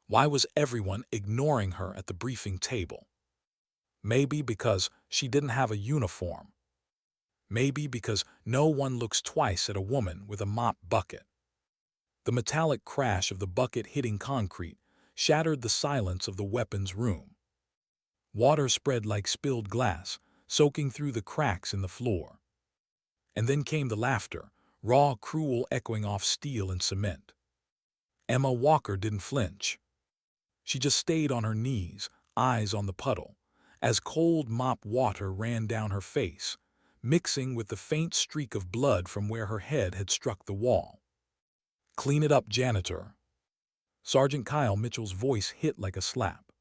Why was everyone ignoring her at the briefing table? Maybe because she didn't have a uniform. Maybe because no one looks twice at a woman with a mop bucket. The metallic crash of the bucket hitting concrete shattered the silence of the weapons room. Water spread like spilled glass, soaking through the cracks in the floor. And then came the laughter, raw, cruel, echoing off steel and cement. Emma Walker didn't flinch. She just stayed on her knees, eyes on the puddle, as cold mop water ran down her face, mixing with the faint streak of blood from where her head had struck the wall. "Clean it up, janitor." Sergeant Kyle Mitchell's voice hit like a slap.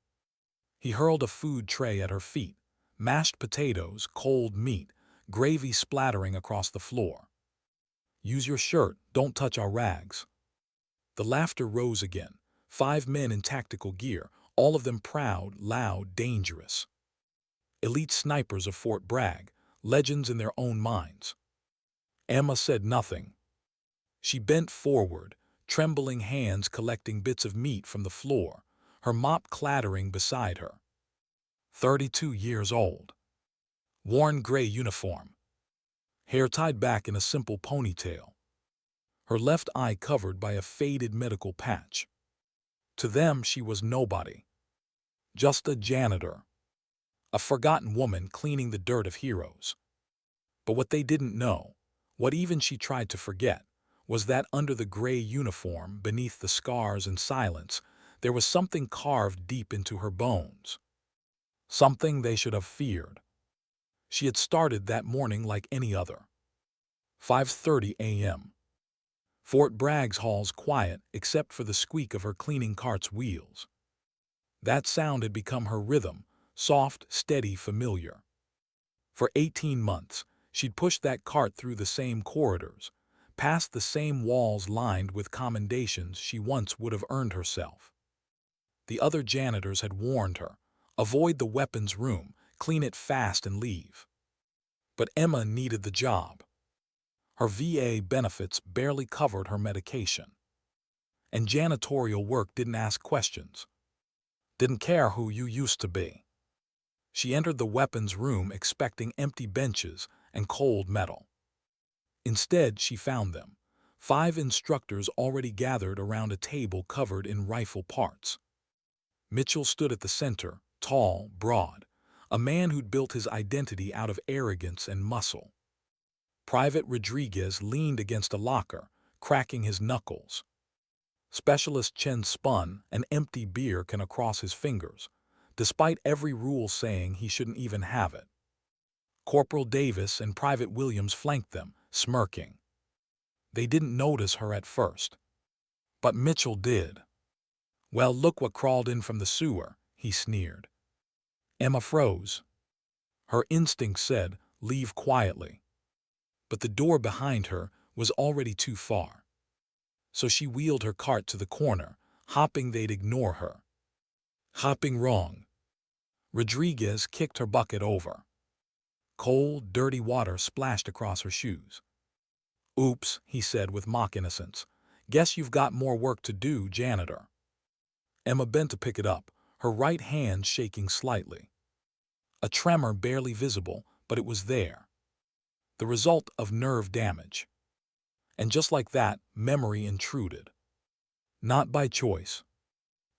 He hurled a food tray at her feet, mashed potatoes, cold meat, gravy splattering across the floor. "Use your shirt, don't touch our rags." The laughter rose again. 5 men in tactical gear, all of them proud, loud, dangerous. Elite snipers of Fort Bragg, legends in their own minds. Emma said nothing. She bent forward, trembling hands collecting bits of meat from the floor, her mop clattering beside her. 32 years old. Worn gray uniform. Hair tied back in a simple ponytail. Her left eye covered by a faded medical patch. To them, she was nobody. Just a janitor. A forgotten woman cleaning the dirt of heroes. But what they didn't know, what even she tried to forget, was that under the gray uniform, beneath the scars and silence, there was something carved deep into her bones. Something they should have feared. She had started that morning like any other. 5:30 a.m. Fort Bragg's halls quiet except for the squeak of her cleaning cart's wheels. That sound had become her rhythm, soft, steady, familiar. For 18 months, she'd pushed that cart through the same corridors, past the same walls lined with commendations she once would have earned herself. The other janitors had warned her, avoid the weapons room, clean it fast and leave. But Emma needed the job. Her VA benefits barely covered her medication. And janitorial work didn't ask questions. Didn't care who you used to be. She entered the weapons room expecting empty benches and cold metal. Instead, she found them. 5 instructors already gathered around a table covered in rifle parts. Mitchell stood at the center, tall, broad, a man who'd built his identity out of arrogance and muscle. Private Rodriguez leaned against a locker, cracking his knuckles. Specialist Chen spun, an empty beer can across his fingers, despite every rule saying he shouldn't even have it. Corporal Davis and Private Williams flanked them, smirking. They didn't notice her at first. But Mitchell did. "Well, look what crawled in from the sewer," he sneered. Emma froze. Her instinct said, leave quietly. But the door behind her was already too far. So she wheeled her cart to the corner, hoping they'd ignore her. Hopping wrong. Rodriguez kicked her bucket over. Cold, dirty water splashed across her shoes. "Oops," he said with mock innocence. "Guess you've got more work to do, janitor." Emma bent to pick it up, her right hand shaking slightly. A tremor barely visible, but it was there. The result of nerve damage. And just like that, memory intruded. Not by choice.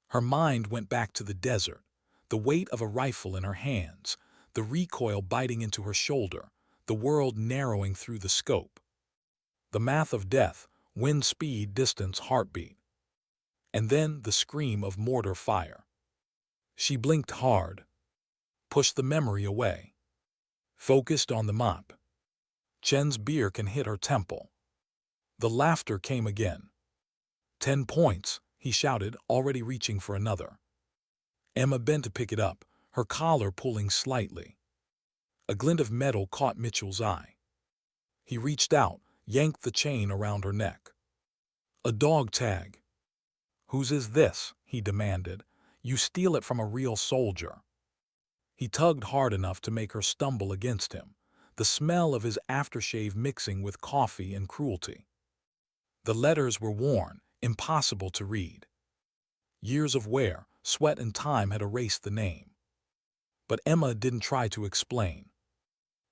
Her mind went back to the desert, the weight of a rifle in her hands, the recoil biting into her shoulder, the world narrowing through the scope. The math of death, wind speed, distance, heartbeat. And then the scream of mortar fire. She blinked hard, pushed the memory away, focused on the mop. Chen's beer can hit her temple. The laughter came again. 10 points, he shouted, already reaching for another. Emma bent to pick it up, her collar pulling slightly. A glint of metal caught Mitchell's eye. He reached out, yanked the chain around her neck. "A dog tag." "Whose is this?" he demanded. "You steal it from a real soldier." He tugged hard enough to make her stumble against him, the smell of his aftershave mixing with coffee and cruelty. The letters were worn, impossible to read. Years of wear, sweat, and time had erased the name. But Emma didn't try to explain.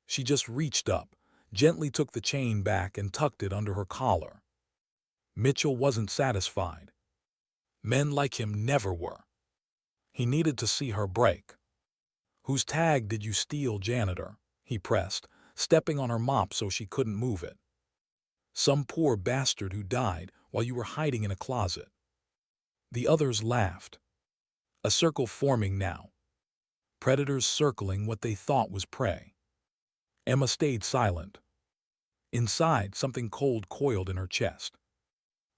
She just reached up, gently took the chain back and tucked it under her collar. Mitchell wasn't satisfied. Men like him never were. He needed to see her break. "Whose tag did you steal, Janitor?" he pressed, stepping on her mop so she couldn't move it. "Some poor bastard who died while you were hiding in a closet." The others laughed. A circle forming now. Predators circling what they thought was prey. Emma stayed silent. Inside, something cold coiled in her chest.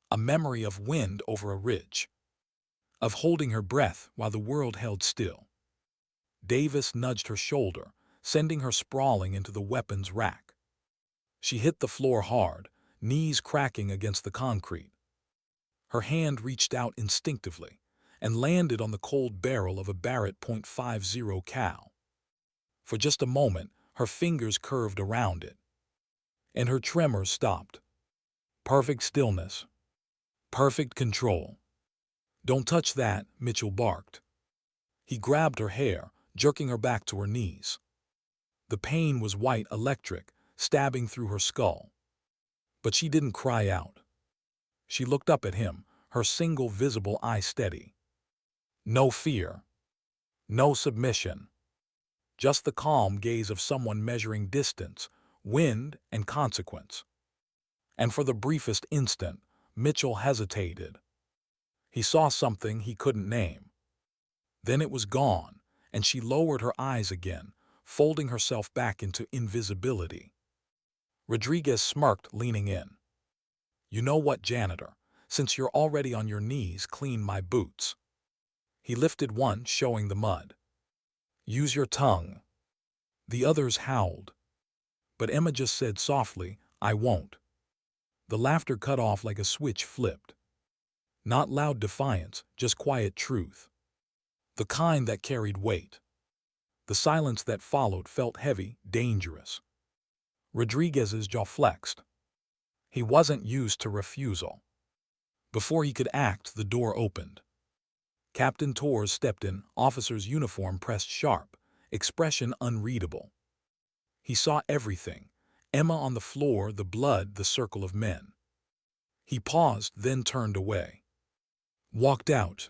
A memory of wind over a ridge. Of holding her breath while the world held still. Davis nudged her shoulder, sending her sprawling into the weapons rack. She hit the floor hard, knees cracking against the concrete. Her hand reached out instinctively and landed on the cold barrel of a Barrett .50 cal. For just a moment, her fingers curved around it. And her tremors stopped. Perfect stillness. Perfect control. "Don't touch that," Mitchell barked. He grabbed her hair, jerking her back to her knees. The pain was white electric, stabbing through her skull. But she didn't cry out. She looked up at him, her single visible eye steady. No fear. No submission. Just the calm gaze of someone measuring distance, wind, and consequence. And for the briefest instant, Mitchell hesitated. He saw something he couldn't name. Then it was gone, and she lowered her eyes again, folding herself back into invisibility. Rodriguez smirked, leaning in. "You know what, Janitor? Since you're already on your knees, clean my boots." He lifted one, showing the mud. "Use your tongue." The others howled. But Emma just said softly, "I won't." The laughter cut off like a switch flipped. Not loud defiance, just quiet truth. The kind that carried weight. The silence that followed felt heavy, dangerous. Rodriguez's jaw flexed. He wasn't used to refusal. Before he could act, the door opened. Captain Torres stepped in, officer's uniform pressed sharp, expression unreadable. He saw everything. Emma on the floor, the blood, the circle of men. He paused, then turned away. Walked out,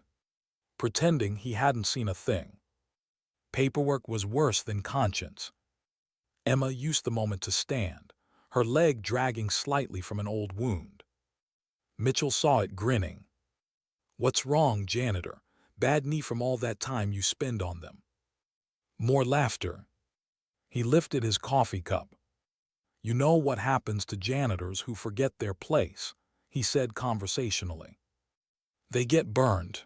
pretending he hadn't seen a thing. Paperwork was worse than conscience. Emma used the moment to stand, her leg dragging slightly from an old wound. Mitchell saw it, grinning. "What's wrong, Janitor? Bad knee from all that time you spend on them." More laughter. He lifted his coffee cup. "You know what happens to janitors who forget their place," he said conversationally. "They get burned."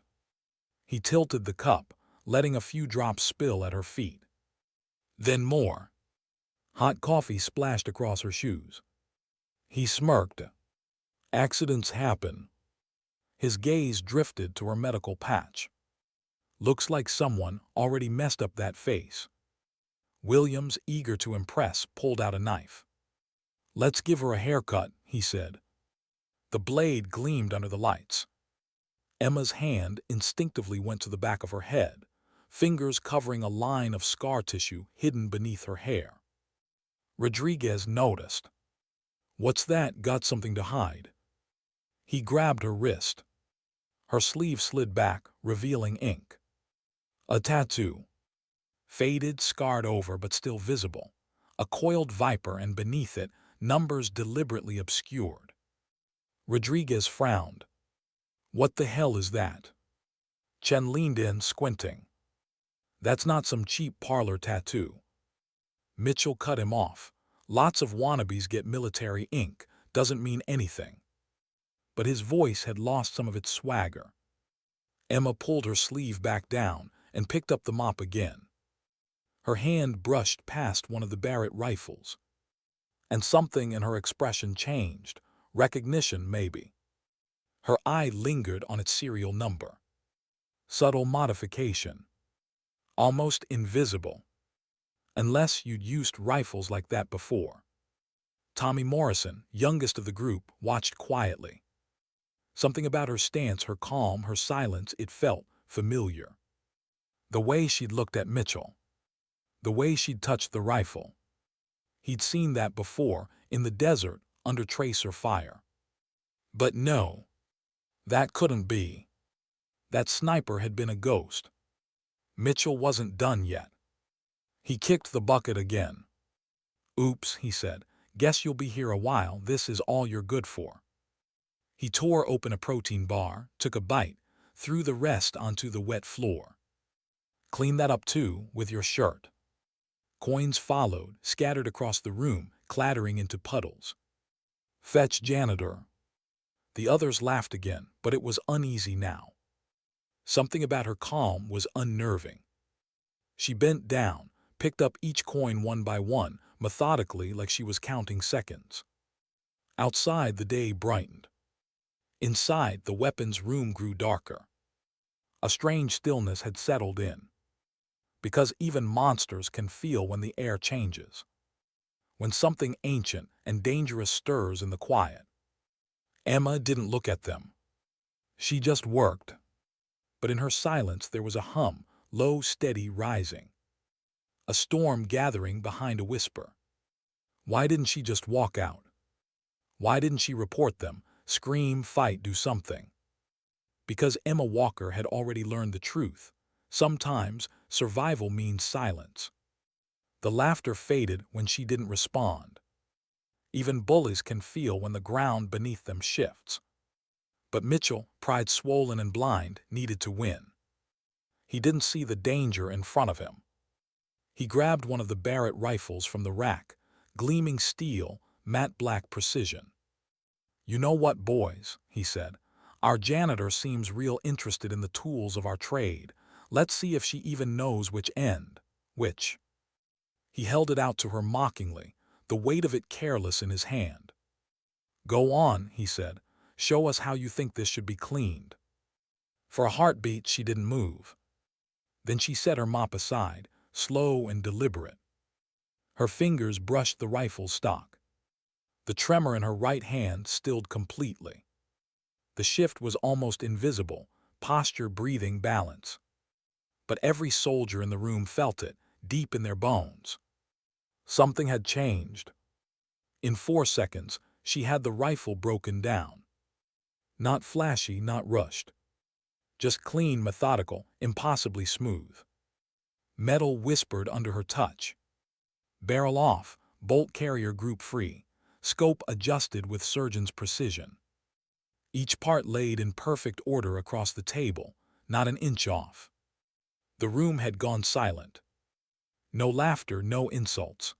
He tilted the cup, letting a few drops spill at her feet. Then more. Hot coffee splashed across her shoes. He smirked. "Accidents happen." His gaze drifted to her medical patch. "Looks like someone already messed up that face." Williams, eager to impress, pulled out a knife. "Let's give her a haircut," he said. The blade gleamed under the lights. Emma's hand instinctively went to the back of her head, fingers covering a line of scar tissue hidden beneath her hair. Rodriguez noticed. "What's that? Got something to hide?" He grabbed her wrist. Her sleeve slid back, revealing ink. A tattoo. Faded, scarred over, but still visible. A coiled viper, and beneath it, numbers deliberately obscured. Rodriguez frowned. "What the hell is that?" Chen leaned in, squinting. "That's not some cheap parlor tattoo." Mitchell cut him off. "Lots of wannabes get military ink. Doesn't mean anything." But his voice had lost some of its swagger. Emma pulled her sleeve back down and picked up the mop again. Her hand brushed past one of the Barrett rifles. And something in her expression changed. Recognition, maybe. Her eye lingered on its serial number. Subtle modification. Almost invisible. Unless you'd used rifles like that before. Tommy Morrison, youngest of the group, watched quietly. Something about her stance, her calm, her silence, it felt familiar. The way she'd looked at Mitchell. The way she'd touched the rifle. He'd seen that before, in the desert, under tracer fire. But no, that couldn't be. That sniper had been a ghost. Mitchell wasn't done yet. He kicked the bucket again. "Oops," he said. "Guess you'll be here a while. This is all you're good for." He tore open a protein bar, took a bite, threw the rest onto the wet floor. "Clean that up too, with your shirt." Coins followed, scattered across the room, clattering into puddles. "Fetch Janitor." The others laughed again, but it was uneasy now. Something about her calm was unnerving. She bent down, picked up each coin one by one, methodically, like she was counting seconds. Outside, the day brightened. Inside, the weapons room grew darker. A strange stillness had settled in. Because even monsters can feel when the air changes. When something ancient and dangerous stirs in the quiet. Emma didn't look at them. She just worked. But in her silence there was a hum, low, steady, rising. A storm gathering behind a whisper. Why didn't she just walk out? Why didn't she report them, scream, fight, do something? Because Emma Walker had already learned the truth. Sometimes survival means silence. The laughter faded when she didn't respond. Even bullies can feel when the ground beneath them shifts. But Mitchell, pride swollen and blind, needed to win. He didn't see the danger in front of him. He grabbed one of the Barrett rifles from the rack, gleaming steel, matte black precision. "You know what, boys," he said. "Our janitor seems real interested in the tools of our trade. Let's see if she even knows which end. Which?" He held it out to her mockingly, the weight of it careless in his hand. "Go on," he said. "Show us how you think this should be cleaned." For a heartbeat, she didn't move. Then she set her mop aside, slow and deliberate. Her fingers brushed the rifle stock. The tremor in her right hand stilled completely. The shift was almost invisible, posture, breathing, balance. But every soldier in the room felt it, deep in their bones. Something had changed. In 4 seconds, she had the rifle broken down. Not flashy, not rushed. Just clean, methodical, impossibly smooth. Metal whispered under her touch. Barrel off, bolt carrier group free, scope adjusted with surgeon's precision. Each part laid in perfect order across the table, not an inch off. The room had gone silent. No laughter, no insults.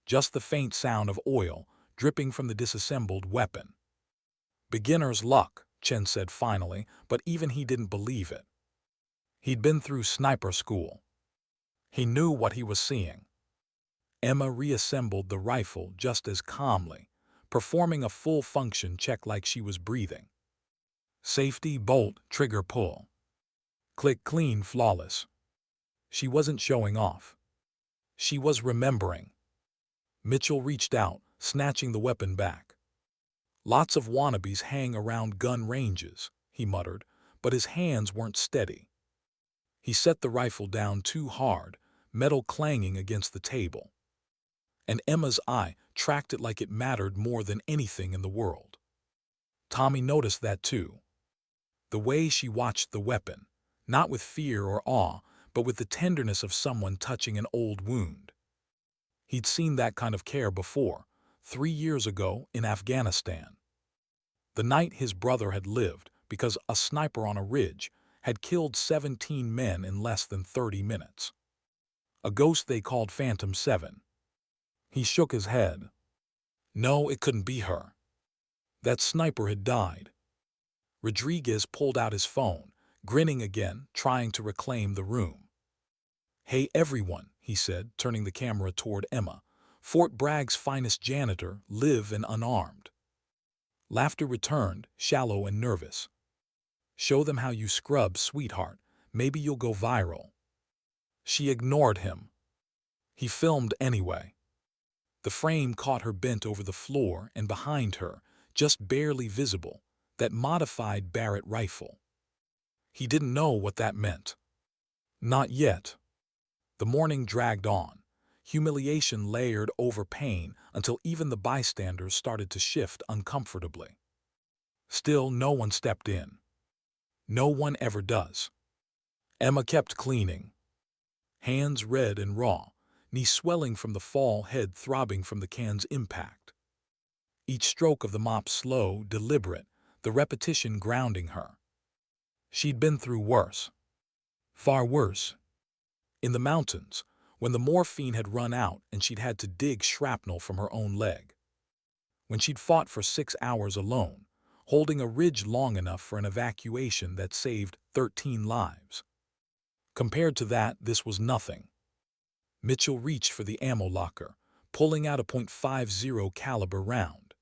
Just the faint sound of oil dripping from the disassembled weapon. "Beginner's luck," Chen said finally, but even he didn't believe it. He'd been through sniper school. He knew what he was seeing. Emma reassembled the rifle just as calmly, performing a full function check like she was breathing. Safety, bolt, trigger, pull. Click, clean, flawless. She wasn't showing off. She was remembering. Mitchell reached out, snatching the weapon back. "Lots of wannabes hang around gun ranges," he muttered, but his hands weren't steady. He set the rifle down too hard, metal clanging against the table. And Emma's eye tracked it like it mattered more than anything in the world. Tommy noticed that too. The way she watched the weapon, not with fear or awe, but with the tenderness of someone touching an old wound. He'd seen that kind of care before, 3 years ago in Afghanistan. The night his brother had lived because a sniper on a ridge had killed 17 men in less than 30 minutes. A ghost they called Phantom 7. He shook his head. No, it couldn't be her. That sniper had died. Rodriguez pulled out his phone, grinning again, trying to reclaim the room. "Hey everyone," he said, turning the camera toward Emma. "Fort Bragg's finest janitor, live and unarmed." Laughter returned, shallow and nervous. "Show them how you scrub, sweetheart. Maybe you'll go viral." She ignored him. He filmed anyway. The frame caught her bent over the floor and behind her, just barely visible, that modified Barrett rifle. He didn't know what that meant. Not yet. The morning dragged on. Humiliation layered over pain until even the bystanders started to shift uncomfortably. Still, no one stepped in. No one ever does. Emma kept cleaning. Hands red and raw, knee swelling from the fall, head throbbing from the can's impact. Each stroke of the mop slow, deliberate, the repetition grounding her. She'd been through worse. Far worse. In the mountains, when the morphine had run out and she'd had to dig shrapnel from her own leg. When she'd fought for 6 hours alone, holding a ridge long enough for an evacuation that saved 13 lives. Compared to that, this was nothing. Mitchell reached for the ammo locker, pulling out a .50 caliber round.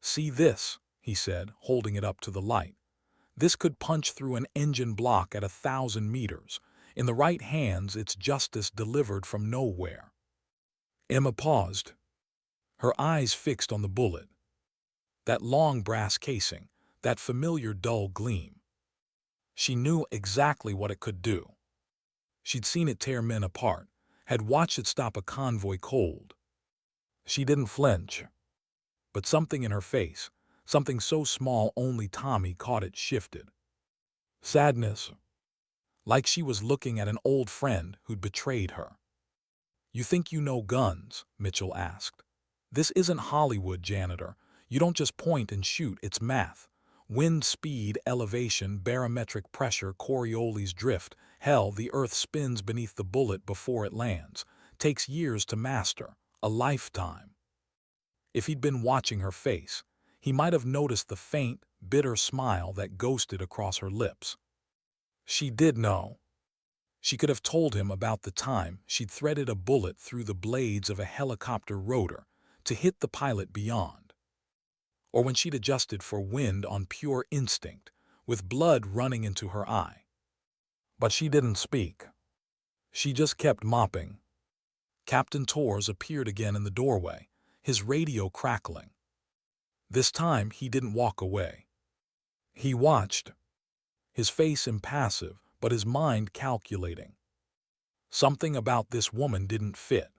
"See this," he said, holding it up to the light. "This could punch through an engine block at 1,000 meters. In the right hands, it's justice delivered from nowhere." Emma paused, her eyes fixed on the bullet. That long brass casing, that familiar dull gleam. She knew exactly what it could do. She'd seen it tear men apart, had watched it stop a convoy cold. She didn't flinch. But something in her face, something so small only Tommy caught it, shifted. Sadness. Like she was looking at an old friend who'd betrayed her. "You think you know guns?" Mitchell asked. "This isn't Hollywood, Janitor. You don't just point and shoot, it's math. Wind speed, elevation, barometric pressure, Coriolis drift. Hell, the earth spins beneath the bullet before it lands. Takes years to master, a lifetime." If he'd been watching her face, he might have noticed the faint, bitter smile that ghosted across her lips. She did know. She could have told him about the time she'd threaded a bullet through the blades of a helicopter rotor to hit the pilot beyond. Or when she'd adjusted for wind on pure instinct, with blood running into her eye. But she didn't speak. She just kept mopping. Captain Torres appeared again in the doorway, his radio crackling. This time he didn't walk away. He watched, his face impassive, but his mind calculating. Something about this woman didn't fit.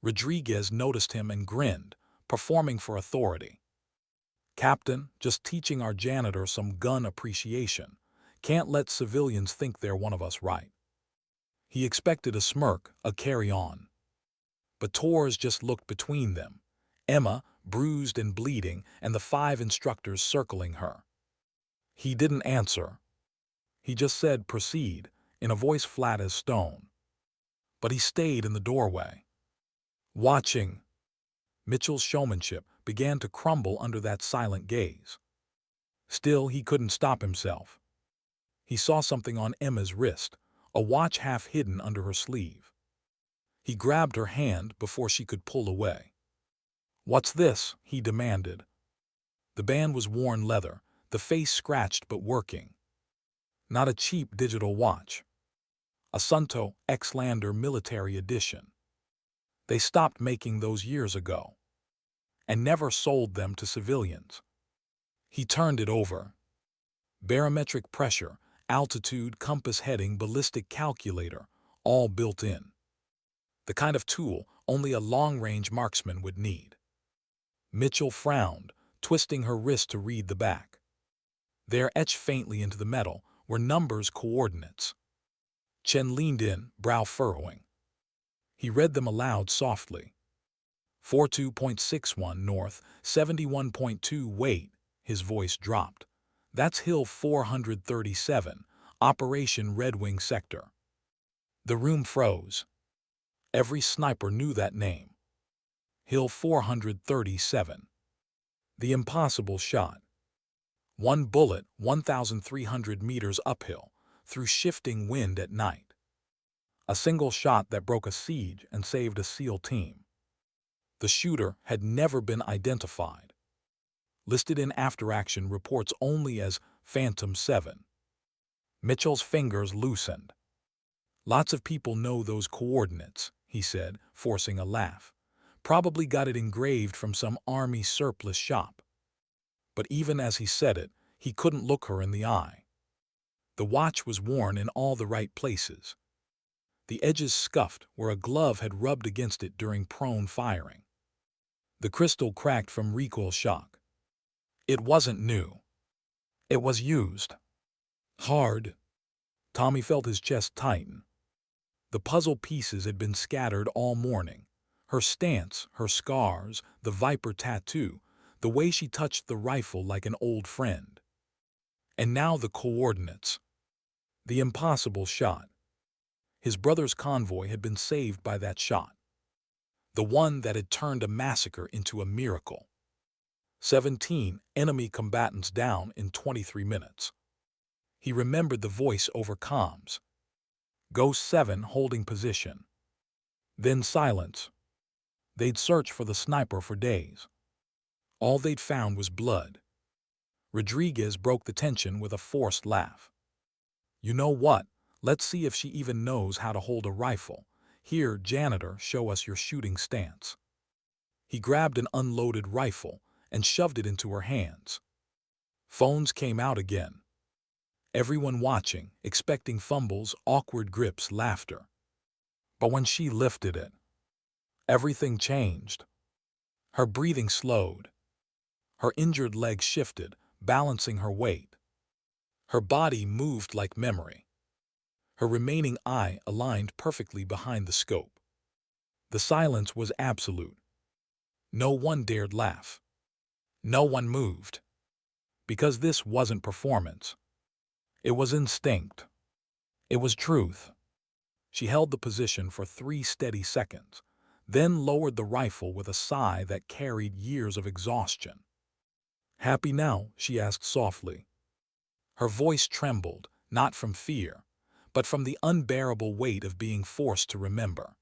Rodriguez noticed him and grinned, performing for authority. "Captain, just teaching our janitor some gun appreciation. Can't let civilians think they're one of us, right?" He expected a smirk, a carry-on. But Torres just looked between them, Emma, bruised and bleeding, and the 5 instructors circling her. He didn't answer. He just said, "Proceed," in a voice flat as stone. But he stayed in the doorway, watching. Mitchell's showmanship began to crumble under that silent gaze. Still, he couldn't stop himself. He saw something on Emma's wrist, a watch half hidden under her sleeve. He grabbed her hand before she could pull away. "What's this?" he demanded. The band was worn leather, the face scratched but working. Not a cheap digital watch. A Sunto X-Lander military edition. They stopped making those years ago, and never sold them to civilians. He turned it over. Barometric pressure, altitude, compass heading, ballistic calculator, all built in. The kind of tool only a long-range marksman would need. Mitchell frowned, twisting her wrist to read the back. There, etched faintly into the metal, were numbers, coordinates. Chen leaned in, brow furrowing. He read them aloud softly. 42.61 north, 71.2 wait, his voice dropped. That's Hill 437, Operation Red Wing Sector. The room froze. Every sniper knew that name. Hill 437. The impossible shot. One bullet, 1,300 meters uphill, through shifting wind at night. A single shot that broke a siege and saved a SEAL team. The shooter had never been identified. Listed in after-action reports only as Phantom 7. Mitchell's fingers loosened. "Lots of people know those coordinates," he said, forcing a laugh. "Probably got it engraved from some army surplus shop." But even as he said it, he couldn't look her in the eye. The watch was worn in all the right places. The edges scuffed where a glove had rubbed against it during prone firing. The crystal cracked from recoil shock. It wasn't new. It was used. Hard. Tommy felt his chest tighten. The puzzle pieces had been scattered all morning. Her stance, her scars, the viper tattoo, the way she touched the rifle like an old friend. And now the coordinates. The impossible shot. His brother's convoy had been saved by that shot. The one that had turned a massacre into a miracle. 17 enemy combatants down in 23 minutes. He remembered the voice over comms. Ghost 7 holding position. Then silence. They'd searched for the sniper for days. All they'd found was blood. Rodriguez broke the tension with a forced laugh. You know what? Let's see if she even knows how to hold a rifle. Here, Janitor, show us your shooting stance. He grabbed an unloaded rifle and shoved it into her hands. Phones came out again. Everyone watching, expecting fumbles, awkward grips, laughter. But when she lifted it, everything changed. Her breathing slowed. Her injured leg shifted, balancing her weight. Her body moved like memory. Her remaining eye aligned perfectly behind the scope. The silence was absolute. No one dared laugh. No one moved. Because this wasn't performance. It was instinct. It was truth. She held the position for 3 steady seconds, then lowered the rifle with a sigh that carried years of exhaustion. Happy now? She asked softly. Her voice trembled, not from fear, but from the unbearable weight of being forced to remember.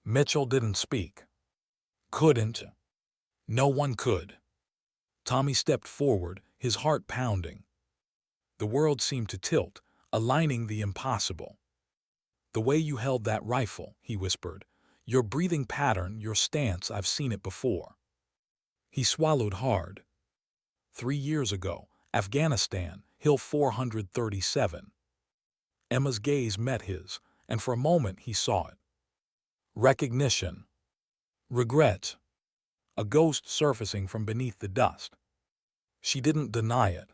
Mitchell didn't speak. Couldn't. No one could. Tommy stepped forward, his heart pounding. The world seemed to tilt, aligning the impossible. The way you held that rifle, he whispered. Your breathing pattern, your stance, I've seen it before. He swallowed hard. 3 years ago, Afghanistan, Hill 437. Emma's gaze met his, and for a moment he saw it. Recognition. Regret. A ghost surfacing from beneath the dust. She didn't deny it.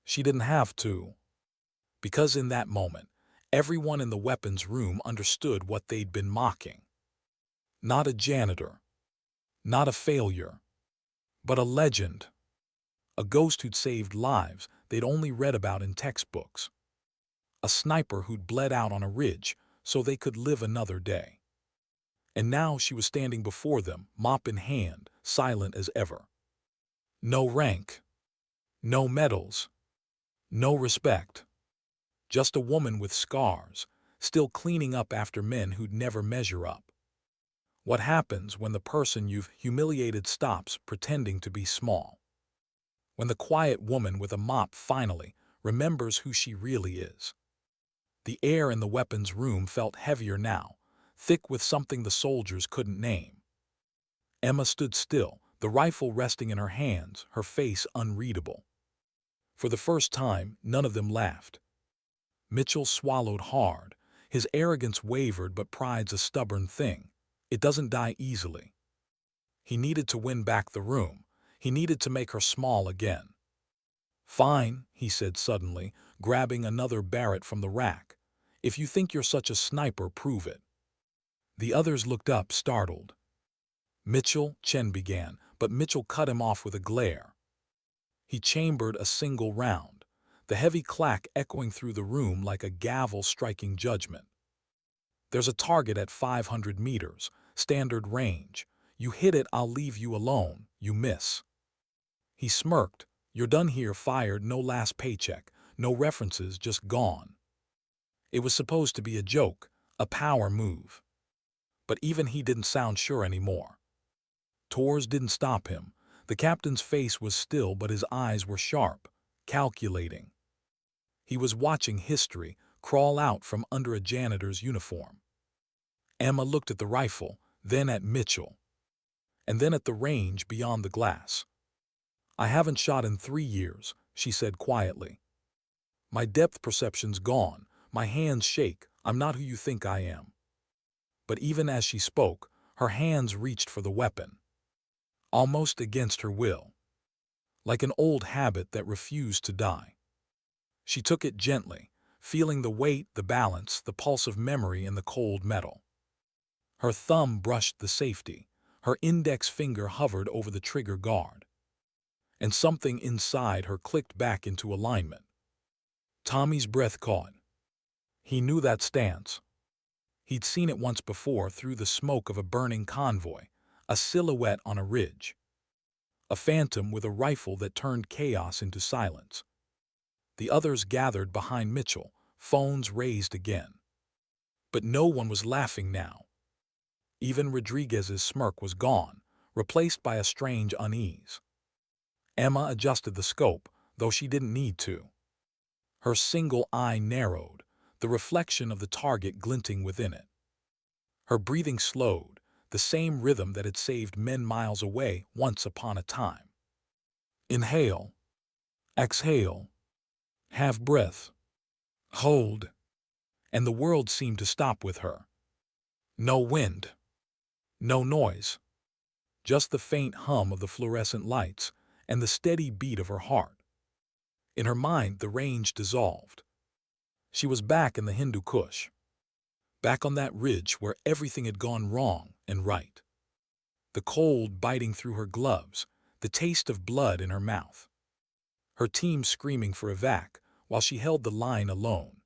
She didn't have to. Because in that moment, everyone in the weapons room understood what they'd been mocking. Not a janitor. Not a failure. But a legend. A ghost who'd saved lives they'd only read about in textbooks. A sniper who'd bled out on a ridge so they could live another day. And now she was standing before them, mop in hand, silent as ever. No rank. No medals. No respect. Just a woman with scars, still cleaning up after men who'd never measure up. What happens when the person you've humiliated stops pretending to be small? When the quiet woman with a mop finally remembers who she really is. The air in the weapons room felt heavier now, thick with something the soldiers couldn't name. Emma stood still, the rifle resting in her hands, her face unreadable. For the first time, none of them laughed. Mitchell swallowed hard. His arrogance wavered, but pride's a stubborn thing. It doesn't die easily. He needed to win back the room. He needed to make her small again. Fine, he said suddenly, grabbing another Barrett from the rack. If you think you're such a sniper, prove it. The others looked up, startled. Mitchell, Chen began, but Mitchell cut him off with a glare. He chambered a single round, the heavy clack echoing through the room like a gavel striking judgment. There's a target at 500 meters, standard range. You hit it, I'll leave you alone. You miss. He smirked. You're done here, fired, no last paycheck, no references, just gone. It was supposed to be a joke, a power move. But even he didn't sound sure anymore. Torres didn't stop him. The captain's face was still, but his eyes were sharp, calculating. He was watching history crawl out from under a janitor's uniform. Emma looked at the rifle, then at Mitchell, and then at the range beyond the glass. I haven't shot in 3 years, she said quietly. My depth perception's gone. My hands shake. I'm not who you think I am. But even as she spoke, her hands reached for the weapon, almost against her will, like an old habit that refused to die. She took it gently, feeling the weight, the balance, the pulse of memory in the cold metal. Her thumb brushed the safety. Her index finger hovered over the trigger guard. And something inside her clicked back into alignment. Tommy's breath caught. He knew that stance. He'd seen it once before through the smoke of a burning convoy, a silhouette on a ridge. A phantom with a rifle that turned chaos into silence. The others gathered behind Mitchell, phones raised again. But no one was laughing now. Even Rodriguez's smirk was gone, replaced by a strange unease. Emma adjusted the scope, though she didn't need to. Her single eye narrowed, the reflection of the target glinting within it. Her breathing slowed, the same rhythm that had saved men miles away once upon a time. Inhale. Exhale. Have breath. Hold. And the world seemed to stop with her. No wind. No noise. Just the faint hum of the fluorescent lights and the steady beat of her heart. In her mind, the range dissolved. She was back in the Hindu Kush. Back on that ridge where everything had gone wrong and right. The cold biting through her gloves, the taste of blood in her mouth. Her team screaming for evac while she held the line alone.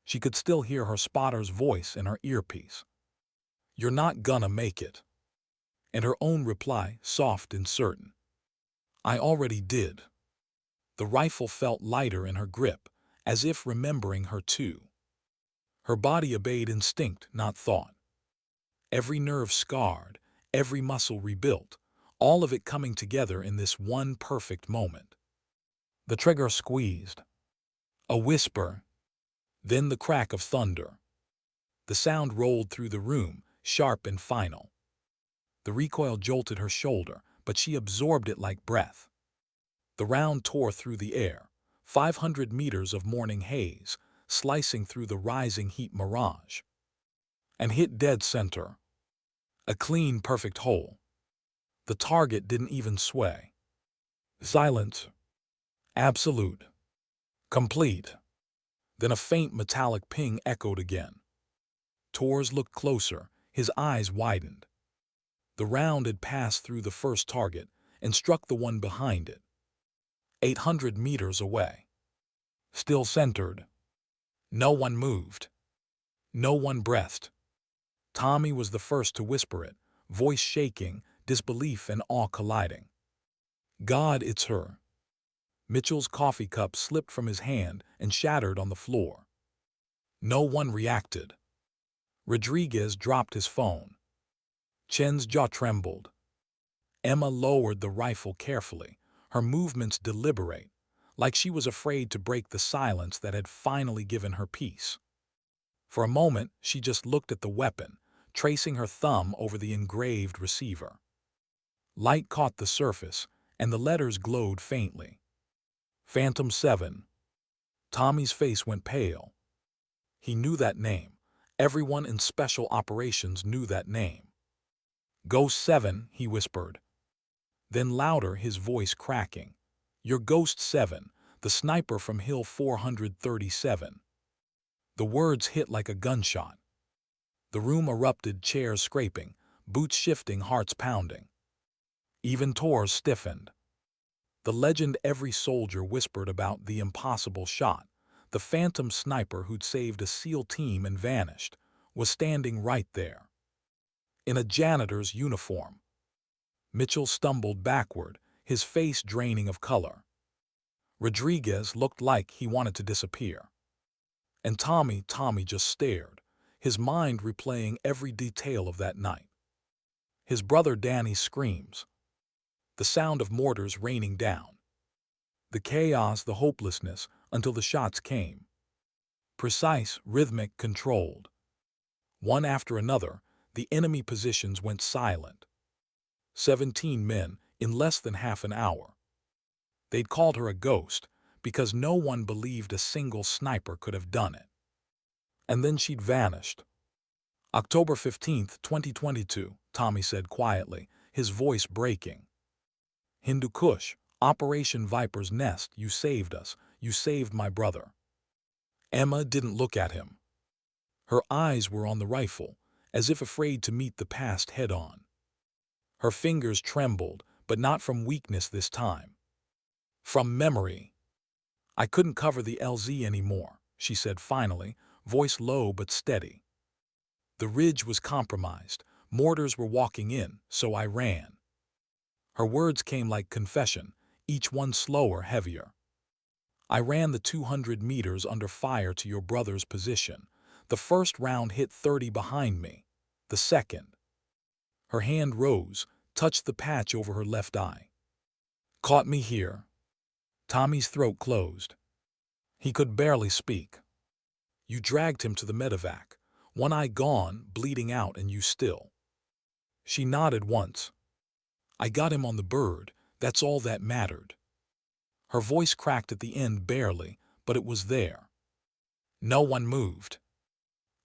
She could still hear her spotter's voice in her earpiece. You're not gonna make it. And her own reply, soft and certain. I already did. The rifle felt lighter in her grip, as if remembering her too. Her body obeyed instinct, not thought. Every nerve scarred, every muscle rebuilt, all of it coming together in this one perfect moment. The trigger squeezed. A whisper. Then the crack of thunder. The sound rolled through the room, sharp and final. The recoil jolted her shoulder, but she absorbed it like breath. The round tore through the air, 500 meters of morning haze, slicing through the rising heat mirage. And hit dead center. A clean, perfect hole. The target didn't even sway. Silence. Absolute. Complete. Then a faint metallic ping echoed again. Torres looked closer, his eyes widened. The round had passed through the first target and struck the one behind it. 800 meters away. Still centered. No one moved. No one breathed. Tommy was the first to whisper it, voice shaking, disbelief and awe colliding. God, it's her. Mitchell's coffee cup slipped from his hand and shattered on the floor. No one reacted. Rodriguez dropped his phone. Chen's jaw trembled. Emma lowered the rifle carefully, her movements deliberate, like she was afraid to break the silence that had finally given her peace. For a moment, she just looked at the weapon, tracing her thumb over the engraved receiver. Light caught the surface, and the letters glowed faintly. Phantom 7. Tommy's face went pale. He knew that name. Everyone in special operations knew that name. Ghost 7, he whispered. Then louder, his voice cracking. You're Ghost 7, the sniper from Hill 437. The words hit like a gunshot. The room erupted, chairs scraping, boots shifting, hearts pounding. Even Torres stiffened. The legend every soldier whispered about, the impossible shot, the phantom sniper who'd saved a SEAL team and vanished, was standing right there. In a janitor's uniform. Mitchell stumbled backward, his face draining of color. Rodriguez looked like he wanted to disappear. And Tommy just stared, his mind replaying every detail of that night. His brother Danny's screams. The sound of mortars raining down. The chaos, the hopelessness, until the shots came. Precise, rhythmic, controlled. One after another, the enemy positions went silent. 17 men in less than half an hour. They'd called her a ghost because no one believed a single sniper could have done it. And then she'd vanished. October 15th, 2022, Tommy said quietly, his voice breaking. Hindu Kush, Operation Viper's Nest, you saved us. You saved my brother. Emma didn't look at him. Her eyes were on the rifle, as if afraid to meet the past head-on. Her fingers trembled, but not from weakness this time. From memory. I couldn't cover the LZ anymore, she said finally, voice low but steady. The ridge was compromised. Mortars were walking in, so I ran. Her words came like confession, each one slower, heavier. I ran the 200 meters under fire to your brother's position. The first round hit 30 behind me. The second. Her hand rose, touched the patch over her left eye. Caught me here. Tommy's throat closed. He could barely speak. You dragged him to the medevac, one eye gone, bleeding out, and you still. She nodded once. I got him on the bird, that's all that mattered. Her voice cracked at the end barely, but it was there. No one moved.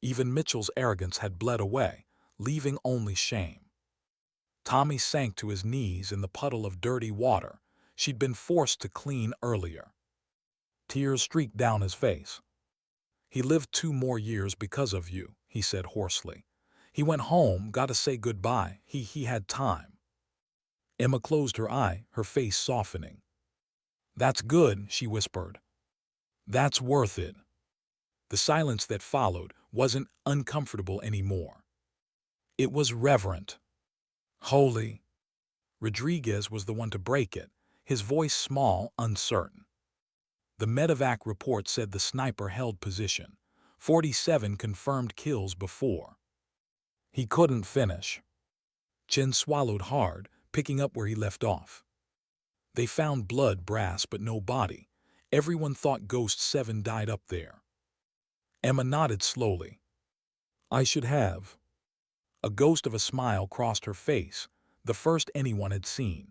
Even Mitchell's arrogance had bled away, leaving only shame. Tommy sank to his knees in the puddle of dirty water she'd been forced to clean earlier. Tears streaked down his face. He lived 2 more years because of you, he said hoarsely. He went home, got to say goodbye. He had time. Emma closed her eye, her face softening. That's good, she whispered. That's worth it. The silence that followed wasn't uncomfortable anymore. It was reverent. Holy. Rodriguez was the one to break it, his voice small, uncertain. The medevac report said the sniper held position. 47 confirmed kills before. He couldn't finish. Chen swallowed hard, picking up where he left off. They found blood, brass, but no body. Everyone thought Ghost 7 died up there. Emma nodded slowly. I should have. A ghost of a smile crossed her face, the first anyone had seen.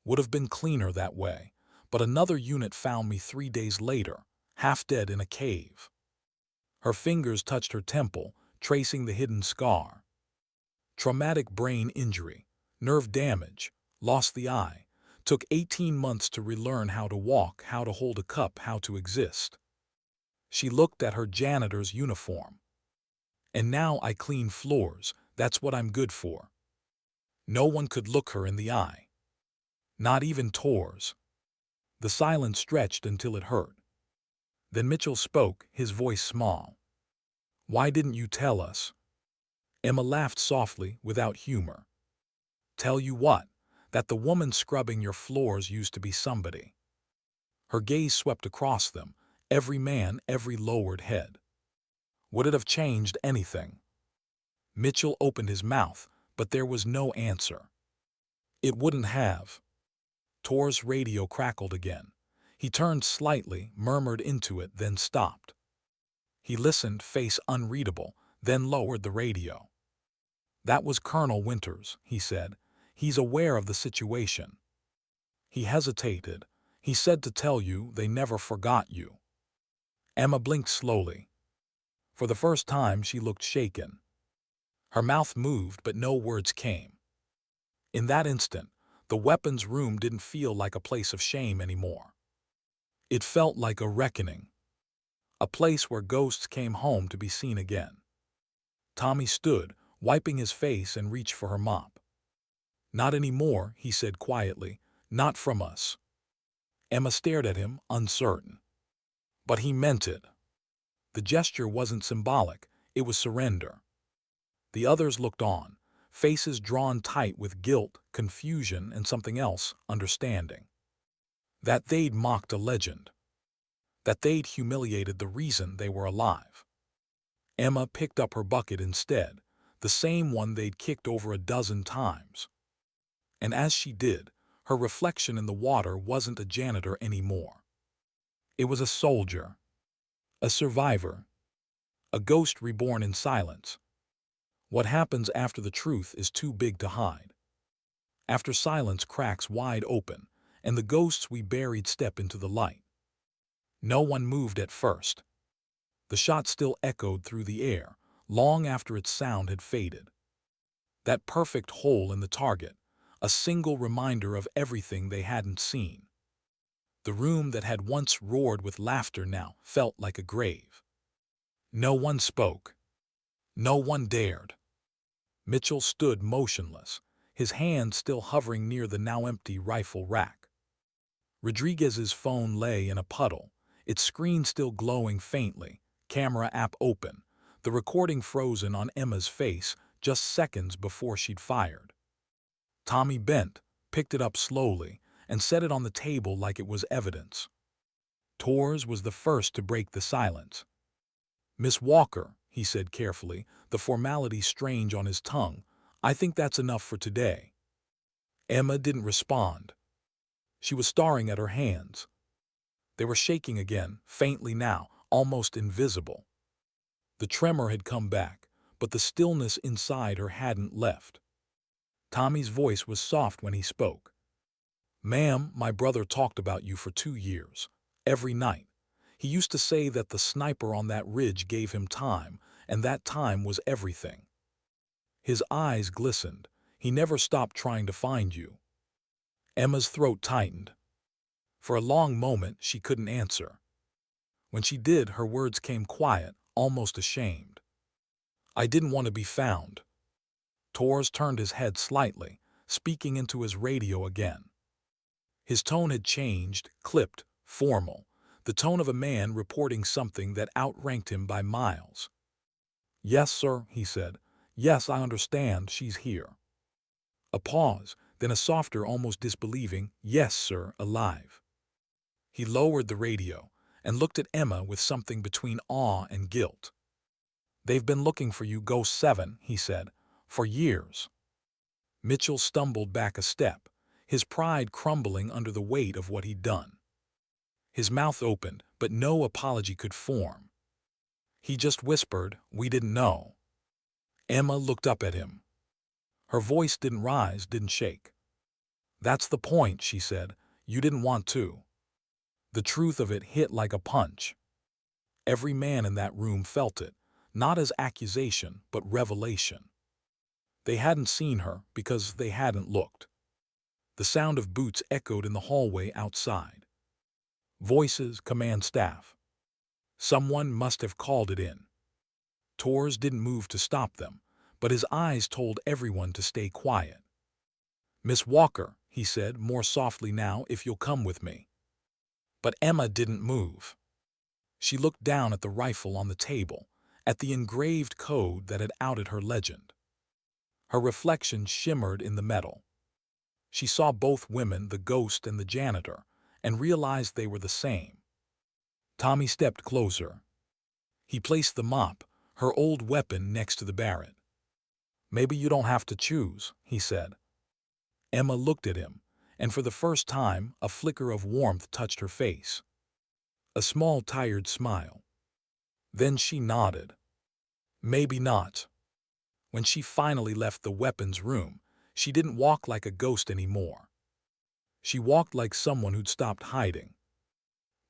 Would have been cleaner that way, but another unit found me 3 days later, half dead in a cave. Her fingers touched her temple, tracing the hidden scar. Traumatic brain injury, nerve damage, lost the eye, took 18 months to relearn how to walk, how to hold a cup, how to exist. She looked at her janitor's uniform. And now I clean floors, that's what I'm good for. No one could look her in the eye. Not even Tors. The silence stretched until it hurt. Then Mitchell spoke, his voice small. Why didn't you tell us? Emma laughed softly, without humor. Tell you what? That the woman scrubbing your floors used to be somebody. Her gaze swept across them, every man, every lowered head. Would it have changed anything? Mitchell opened his mouth, but there was no answer. It wouldn't have. Tor's radio crackled again. He turned slightly, murmured into it, then stopped. He listened, face unreadable, then lowered the radio. That was Colonel Winters, he said. He's aware of the situation. He hesitated. He said to tell you they never forgot you. Emma blinked slowly. For the first time, she looked shaken. Her mouth moved, but no words came. In that instant, the weapons room didn't feel like a place of shame anymore. It felt like a reckoning. A place where ghosts came home to be seen again. Tommy stood, wiping his face, and reached for her mop. Not anymore, he said quietly. Not from us. Emma stared at him, uncertain. But he meant it. The gesture wasn't symbolic, it was surrender. The others looked on, faces drawn tight with guilt, confusion, and something else, understanding. That they'd mocked a legend. That they'd humiliated the reason they were alive. Emma picked up her bucket instead, the same one they'd kicked over a dozen times. And as she did, her reflection in the water wasn't a janitor anymore. It was a soldier. A survivor. A ghost reborn in silence. What happens after the truth is too big to hide. After silence cracks wide open, and the ghosts we buried step into the light. No one moved at first. The shot still echoed through the air, long after its sound had faded. That perfect hole in the target, a single reminder of everything they hadn't seen. The room that had once roared with laughter now felt like a grave. No one spoke. No one dared. Mitchell stood motionless, his hand still hovering near the now-empty rifle rack. Rodriguez's phone lay in a puddle, its screen still glowing faintly, camera app open, the recording frozen on Emma's face just seconds before she'd fired. Tommy bent, picked it up slowly, and set it on the table like it was evidence. Torres was the first to break the silence. "Miss Walker," he said carefully, the formality strange on his tongue, "I think that's enough for today." Emma didn't respond. She was staring at her hands. They were shaking again, faintly now, almost invisible. The tremor had come back, but the stillness inside her hadn't left. Tommy's voice was soft when he spoke. "Ma'am, my brother talked about you for 2 years, every night. He used to say that the sniper on that ridge gave him time, and that time was everything. His eyes glistened. He never stopped trying to find you." Emma's throat tightened. For a long moment, she couldn't answer. When she did, her words came quiet, almost ashamed. "I didn't want to be found." Torres turned his head slightly, speaking into his radio again. His tone had changed, clipped, formal, the tone of a man reporting something that outranked him by miles. "Yes, sir," he said. "Yes, I understand she's here." A pause, then a softer, almost disbelieving, "Yes, sir, alive." He lowered the radio and looked at Emma with something between awe and guilt. "They've been looking for you, Ghost 7, he said, "for years." Mitchell stumbled back a step, his pride crumbling under the weight of what he'd done. His mouth opened, but no apology could form. He just whispered, "We didn't know." Emma looked up at him. Her voice didn't rise, didn't shake. "That's the point," she said. "You didn't want to." The truth of it hit like a punch. Every man in that room felt it, not as accusation, but revelation. They hadn't seen her because they hadn't looked. The sound of boots echoed in the hallway outside. Voices, command staff. Someone must have called it in. Torres didn't move to stop them, but his eyes told everyone to stay quiet. "Miss Walker," he said, more softly now, "if you'll come with me." But Emma didn't move. She looked down at the rifle on the table, at the engraved code that had outed her legend. Her reflection shimmered in the metal. She saw both women, the ghost and the janitor, and realized they were the same. Tommy stepped closer. He placed the mop, her old weapon, next to the Barrett. "Maybe you don't have to choose," he said. Emma looked at him, and for the first time, a flicker of warmth touched her face. A small, tired smile. Then she nodded. Maybe not. When she finally left the weapons room, she didn't walk like a ghost anymore. She walked like someone who'd stopped hiding.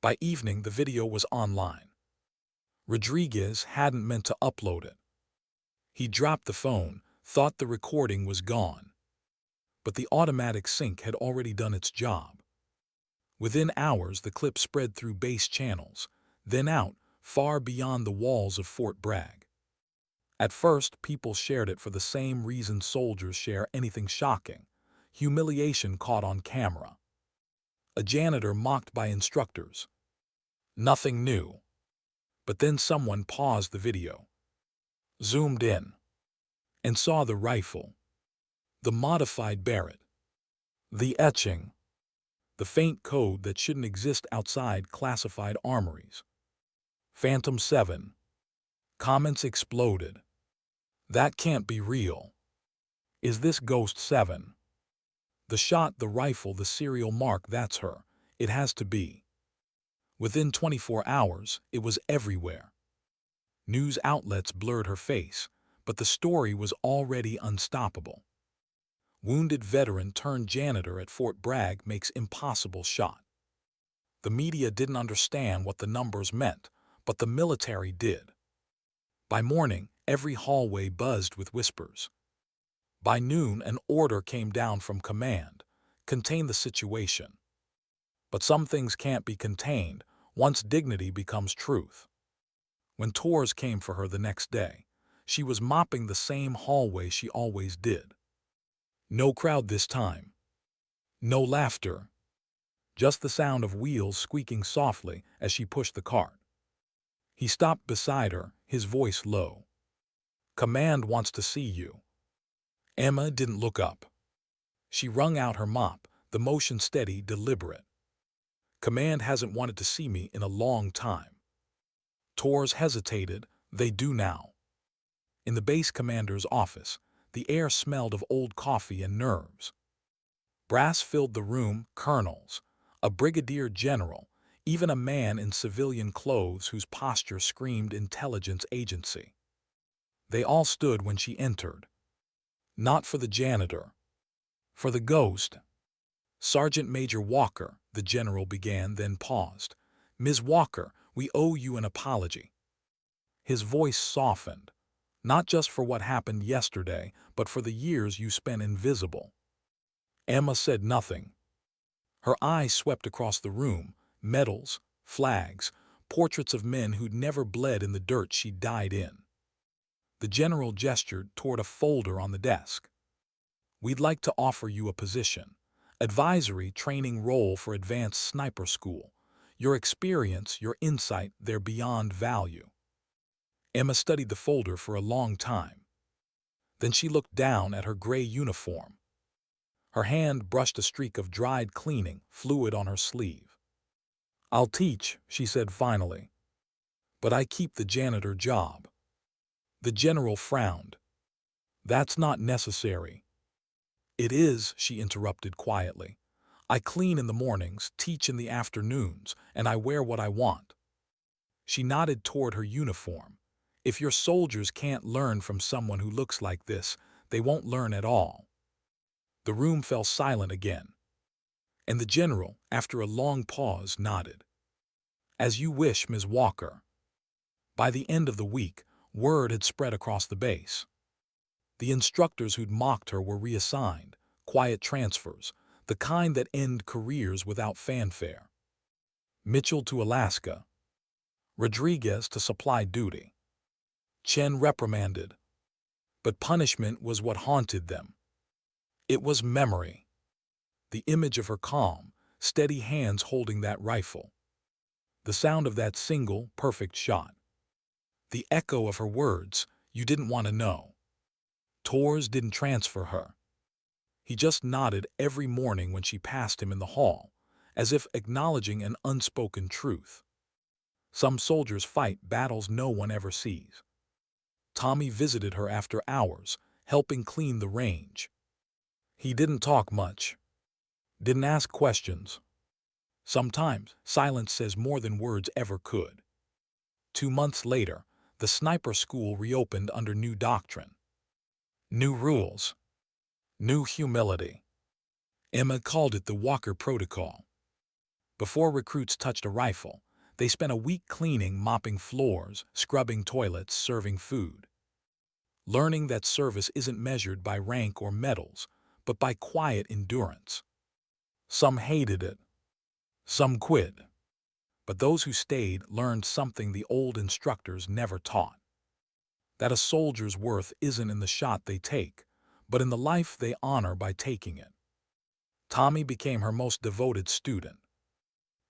By evening, the video was online. Rodriguez hadn't meant to upload it. He dropped the phone, thought the recording was gone. But the automatic sync had already done its job. Within hours, the clip spread through base channels, then out, far beyond the walls of Fort Bragg. At first, people shared it for the same reason soldiers share anything shocking: humiliation caught on camera. A janitor mocked by instructors. Nothing new. But then someone paused the video, zoomed in, and saw the rifle, the modified Barrett, the etching, the faint code that shouldn't exist outside classified armories. Phantom 7. Comments exploded. "That can't be real. Is this Ghost 7? The shot, the rifle, the serial mark, that's her. It has to be." Within 24 hours, it was everywhere. News outlets blurred her face, but the story was already unstoppable. Wounded veteran turned janitor at Fort Bragg makes impossible shot. The media didn't understand what the numbers meant, but the military did. By morning, every hallway buzzed with whispers. By noon, an order came down from command: contain the situation. But some things can't be contained once dignity becomes truth. When tours came for her the next day, she was mopping the same hallway she always did. No crowd this time. No laughter. Just the sound of wheels squeaking softly as she pushed the cart. He stopped beside her, his voice low. "Command wants to see you." Emma didn't look up. She wrung out her mop, the motion steady, deliberate. "Command hasn't wanted to see me in a long time." Tours hesitated. They do now. In the base commander's office, the air smelled of old coffee and nerves. Brass filled the room: colonels, a brigadier general, even a man in civilian clothes whose posture screamed intelligence agency. They all stood when she entered. Not for the janitor. For the ghost. "Sergeant Major Walker," the general began, then paused. "Ms. Walker, we owe you an apology." His voice softened. "Not just for what happened yesterday, but for the years you spent invisible." Emma said nothing. Her eyes swept across the room: medals, flags, portraits of men who'd never bled in the dirt she died in. The general gestured toward a folder on the desk. "We'd like to offer you a position. Advisory training role for advanced sniper school. Your experience, your insight, they're beyond value." Emma studied the folder for a long time. Then she looked down at her gray uniform. Her hand brushed a streak of dried cleaning fluid on her sleeve. "I'll teach," she said finally. "But I keep the janitor job." The general frowned. "That's not necessary." "It is," she interrupted quietly. "I clean in the mornings, teach in the afternoons, and I wear what I want." She nodded toward her uniform. "If your soldiers can't learn from someone who looks like this, they won't learn at all." The room fell silent again. And the general, after a long pause, nodded. "As you wish, Ms. Walker." By the end of the week, word had spread across the base. The instructors who'd mocked her were reassigned, quiet transfers, the kind that end careers without fanfare. Mitchell to Alaska. Rodriguez to supply duty. Chen reprimanded. But punishment was what haunted them. It was memory. The image of her calm, steady hands holding that rifle. The sound of that single, perfect shot. The echo of her words, "You didn't want to know." Tours didn't transfer her. He just nodded every morning when she passed him in the hall, as if acknowledging an unspoken truth. Some soldiers fight battles no one ever sees. Tommy visited her after hours, helping clean the range. He didn't talk much. Didn't ask questions. Sometimes silence says more than words ever could. 2 months later, the sniper school reopened under new doctrine. New rules. New humility. Emma called it the Walker Protocol. Before recruits touched a rifle, they spent a week cleaning, mopping floors, scrubbing toilets, serving food. Learning that service isn't measured by rank or medals, but by quiet endurance. Some hated it. Some quit. But those who stayed learned something the old instructors never taught. That a soldier's worth isn't in the shot they take, but in the life they honor by taking it. Tommy became her most devoted student.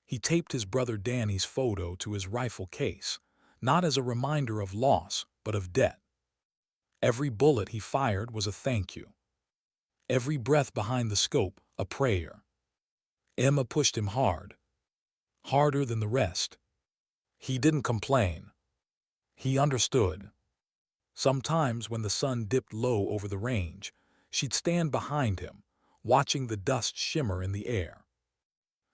He taped his brother Danny's photo to his rifle case, not as a reminder of loss, but of debt. Every bullet he fired was a thank you. Every breath behind the scope, a prayer. Emma pushed him hard. Harder than the rest. He didn't complain. He understood. Sometimes when the sun dipped low over the range, she'd stand behind him, watching the dust shimmer in the air.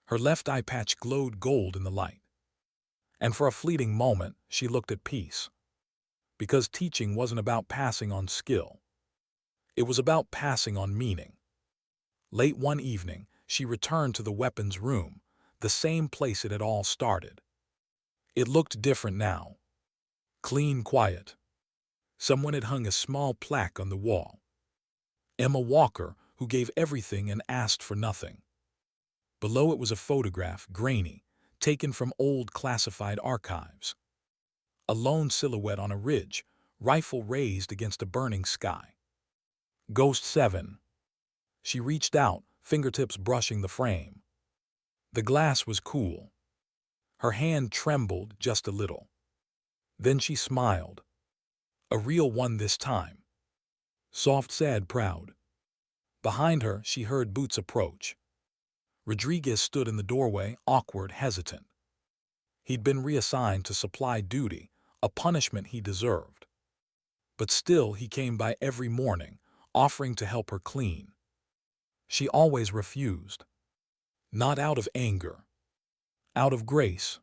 Her left eye patch glowed gold in the light. And for a fleeting moment, she looked at peace. Because teaching wasn't about passing on skill. It was about passing on meaning. Late one evening, she returned to the weapons room, the same place it had all started. It looked different now. Clean, quiet. Someone had hung a small plaque on the wall. Emma Walker, who gave everything and asked for nothing. Below it was a photograph, grainy, taken from old classified archives. A lone silhouette on a ridge, rifle raised against a burning sky. Ghost 7. She reached out, fingertips brushing the frame. The glass was cool. Her hand trembled just a little. Then she smiled. A real one this time. Soft, sad, proud. Behind her, she heard Boots approach. Rodriguez stood in the doorway, awkward, hesitant. He'd been reassigned to supply duty, a punishment he deserved. But still he came by every morning, offering to help her clean. She always refused. Not out of anger. Out of grace.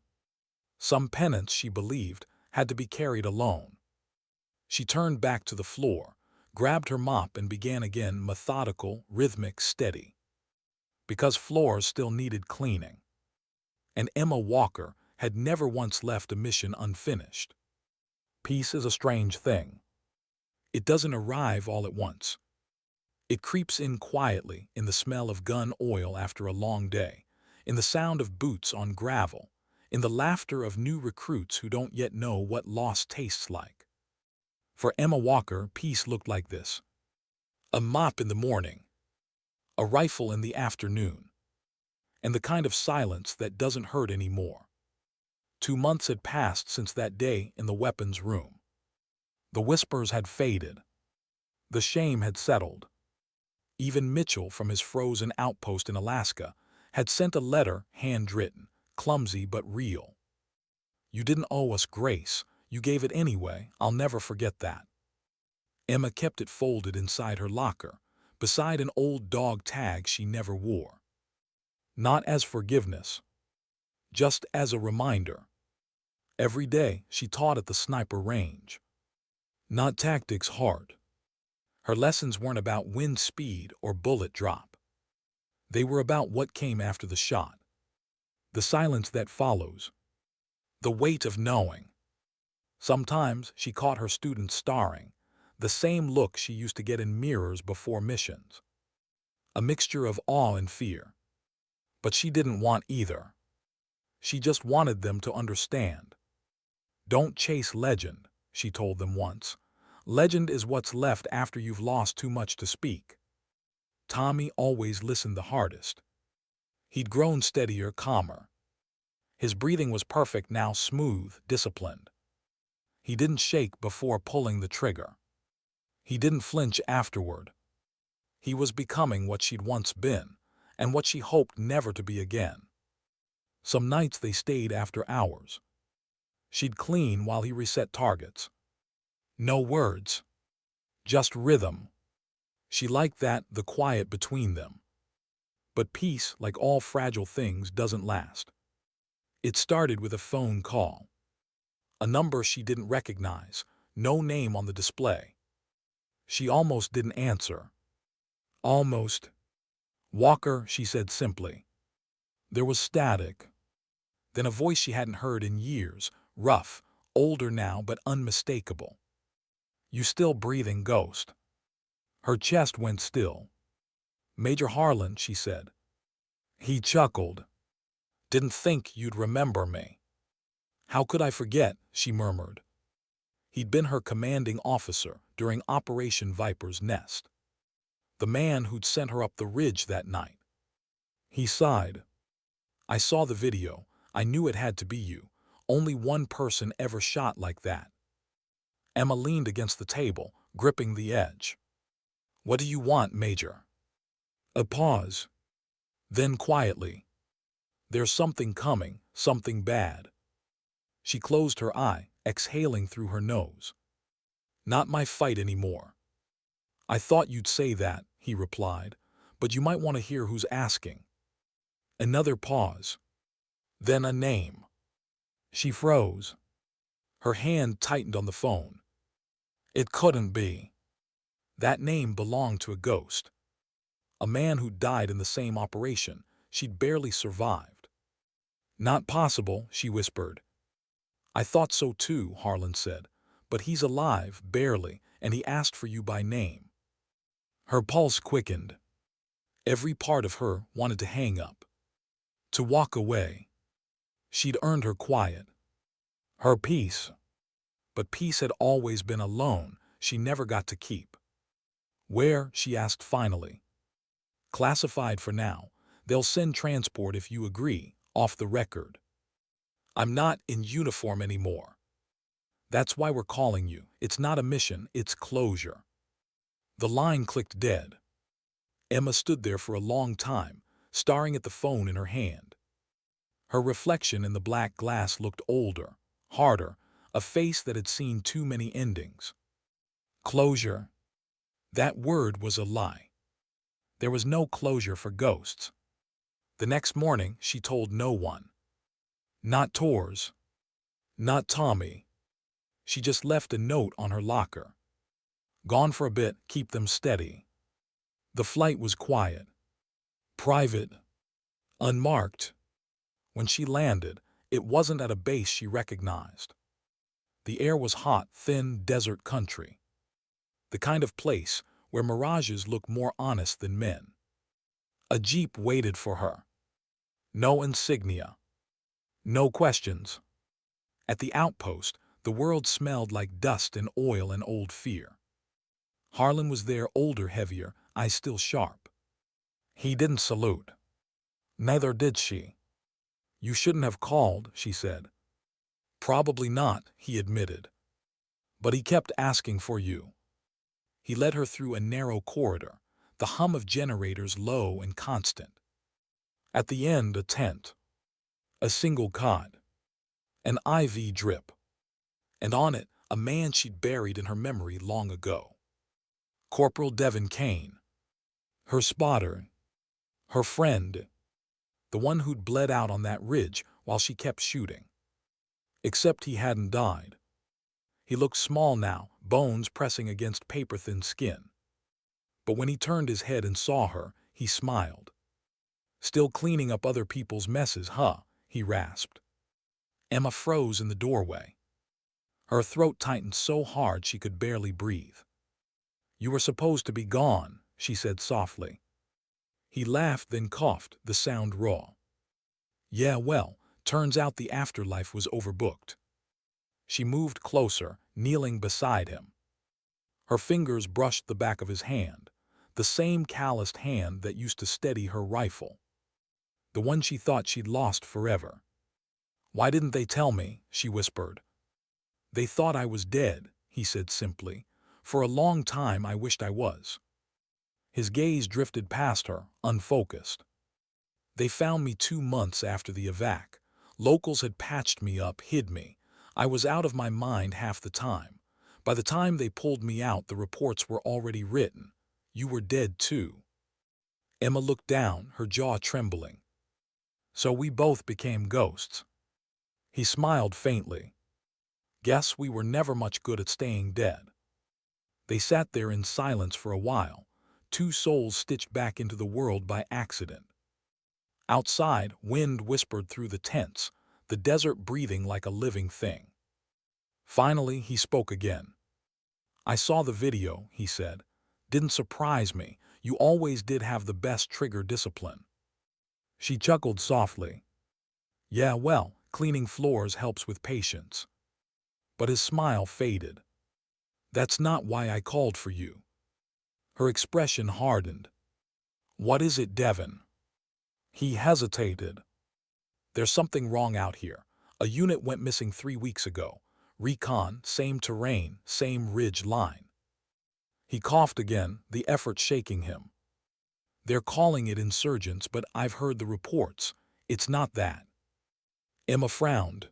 Some penance, she believed, had to be carried alone. She turned back to the floor, grabbed her mop and began again, methodical, rhythmic, steady. Because floors still needed cleaning. And Emma Walker had never once left a mission unfinished. Peace is a strange thing. It doesn't arrive all at once. It creeps in quietly, in the smell of gun oil after a long day, in the sound of boots on gravel, in the laughter of new recruits who don't yet know what loss tastes like. For Emma Walker, peace looked like this. A mop in the morning, a rifle in the afternoon, and the kind of silence that doesn't hurt anymore. 2 months had passed since that day in the weapons room. The whispers had faded. The shame had settled. Even Mitchell, from his frozen outpost in Alaska, had sent a letter, handwritten, clumsy but real. You didn't owe us grace. You gave it anyway. I'll never forget that. Emma kept it folded inside her locker, beside an old dog tag she never wore. Not as forgiveness, just as a reminder. Every day she taught at the sniper range. Not tactics hard. Her lessons weren't about wind speed or bullet drop. They were about what came after the shot. The silence that follows. The weight of knowing. Sometimes she caught her students staring, the same look she used to get in mirrors before missions. A mixture of awe and fear. But she didn't want either. She just wanted them to understand. Don't chase legend, she told them once. Legend is what's left after you've lost too much to speak. Tommy always listened the hardest. He'd grown steadier, calmer. His breathing was perfect now, smooth, disciplined. He didn't shake before pulling the trigger. He didn't flinch afterward. He was becoming what she'd once been, and what she hoped never to be again. Some nights they stayed after hours. She'd clean while he reset targets. No words. Just rhythm. She liked that, the quiet between them. But peace, like all fragile things, doesn't last. It started with a phone call. A number she didn't recognize, no name on the display. She almost didn't answer. Almost. Walker, she said simply. There was static. Then a voice she hadn't heard in years, rough, older now but unmistakable. You still breathing, Ghost? Her chest went still. Major Harlan, she said. He chuckled. Didn't think you'd remember me. How could I forget, she murmured. He'd been her commanding officer during Operation Viper's Nest. The man who'd sent her up the ridge that night. He sighed. I saw the video. I knew it had to be you. Only one person ever shot like that. Emma leaned against the table, gripping the edge. What do you want, Major? A pause. Then quietly. There's something coming, something bad. She closed her eye, exhaling through her nose. Not my fight anymore. I thought you'd say that, he replied, but you might want to hear who's asking. Another pause. Then a name. She froze. Her hand tightened on the phone. It couldn't be. That name belonged to a ghost. A man who died in the same operation. She'd barely survived. Not possible, she whispered. I thought so too, Harlan said. But he's alive, barely, and he asked for you by name. Her pulse quickened. Every part of her wanted to hang up, to walk away. She'd earned her quiet, her peace. But peace had always been a loan she never got to keep. Where? She asked finally. Classified for now. They'll send transport if you agree, off the record. I'm not in uniform anymore. That's why we're calling you. It's not a mission, it's closure. The line clicked dead. Emma stood there for a long time, staring at the phone in her hand. Her reflection in the black glass looked older, harder, a face that had seen too many endings. Closure. That word was a lie. There was no closure for ghosts. The next morning, she told no one. Not Tors. Not Tommy. She just left a note on her locker. Gone for a bit, keep them steady. The flight was quiet. Private. Unmarked. When she landed, it wasn't at a base she recognized. The air was hot, thin, desert country. The kind of place where mirages look more honest than men. A jeep waited for her. No insignia. No questions. At the outpost, the world smelled like dust and oil and old fear. Harlan was there, older, heavier, eyes still sharp. He didn't salute. Neither did she. You shouldn't have called, she said. Probably not, he admitted. But he kept asking for you. He led her through a narrow corridor, the hum of generators low and constant. At the end, a tent. A single cot. An IV drip. And on it, a man she'd buried in her memory long ago. Corporal Devin Kane. Her spotter. Her friend. The one who'd bled out on that ridge while she kept shooting. Except he hadn't died. He looked small now, bones pressing against paper-thin skin. But when he turned his head and saw her, he smiled. Still cleaning up other people's messes, huh? He rasped. Emma froze in the doorway. Her throat tightened so hard she could barely breathe. You were supposed to be gone, she said softly. He laughed, then coughed, the sound raw. Yeah, well, turns out the afterlife was overbooked. She moved closer, kneeling beside him. Her fingers brushed the back of his hand, the same calloused hand that used to steady her rifle. The one she thought she'd lost forever. Why didn't they tell me? She whispered. They thought I was dead, he said simply. For a long time I wished I was. His gaze drifted past her, unfocused. They found me 2 months after the evac. Locals had patched me up, hid me. I was out of my mind half the time. By the time they pulled me out, the reports were already written. You were dead too. Emma looked down, her jaw trembling. So we both became ghosts. He smiled faintly. Guess we were never much good at staying dead. They sat there in silence for a while, 2 souls stitched back into the world by accident. Outside, wind whispered through the tents, the desert breathing like a living thing. Finally, he spoke again. I saw the video, he said. Didn't surprise me. You always did have the best trigger discipline. She chuckled softly. Yeah, well, cleaning floors helps with patience. But his smile faded. That's not why I called for you. Her expression hardened. What is it, Devin? He hesitated. There's something wrong out here. A unit went missing 3 weeks ago. Recon, same terrain, same ridge line. He coughed again, the effort shaking him. They're calling it insurgents, but I've heard the reports. It's not that. Emma frowned.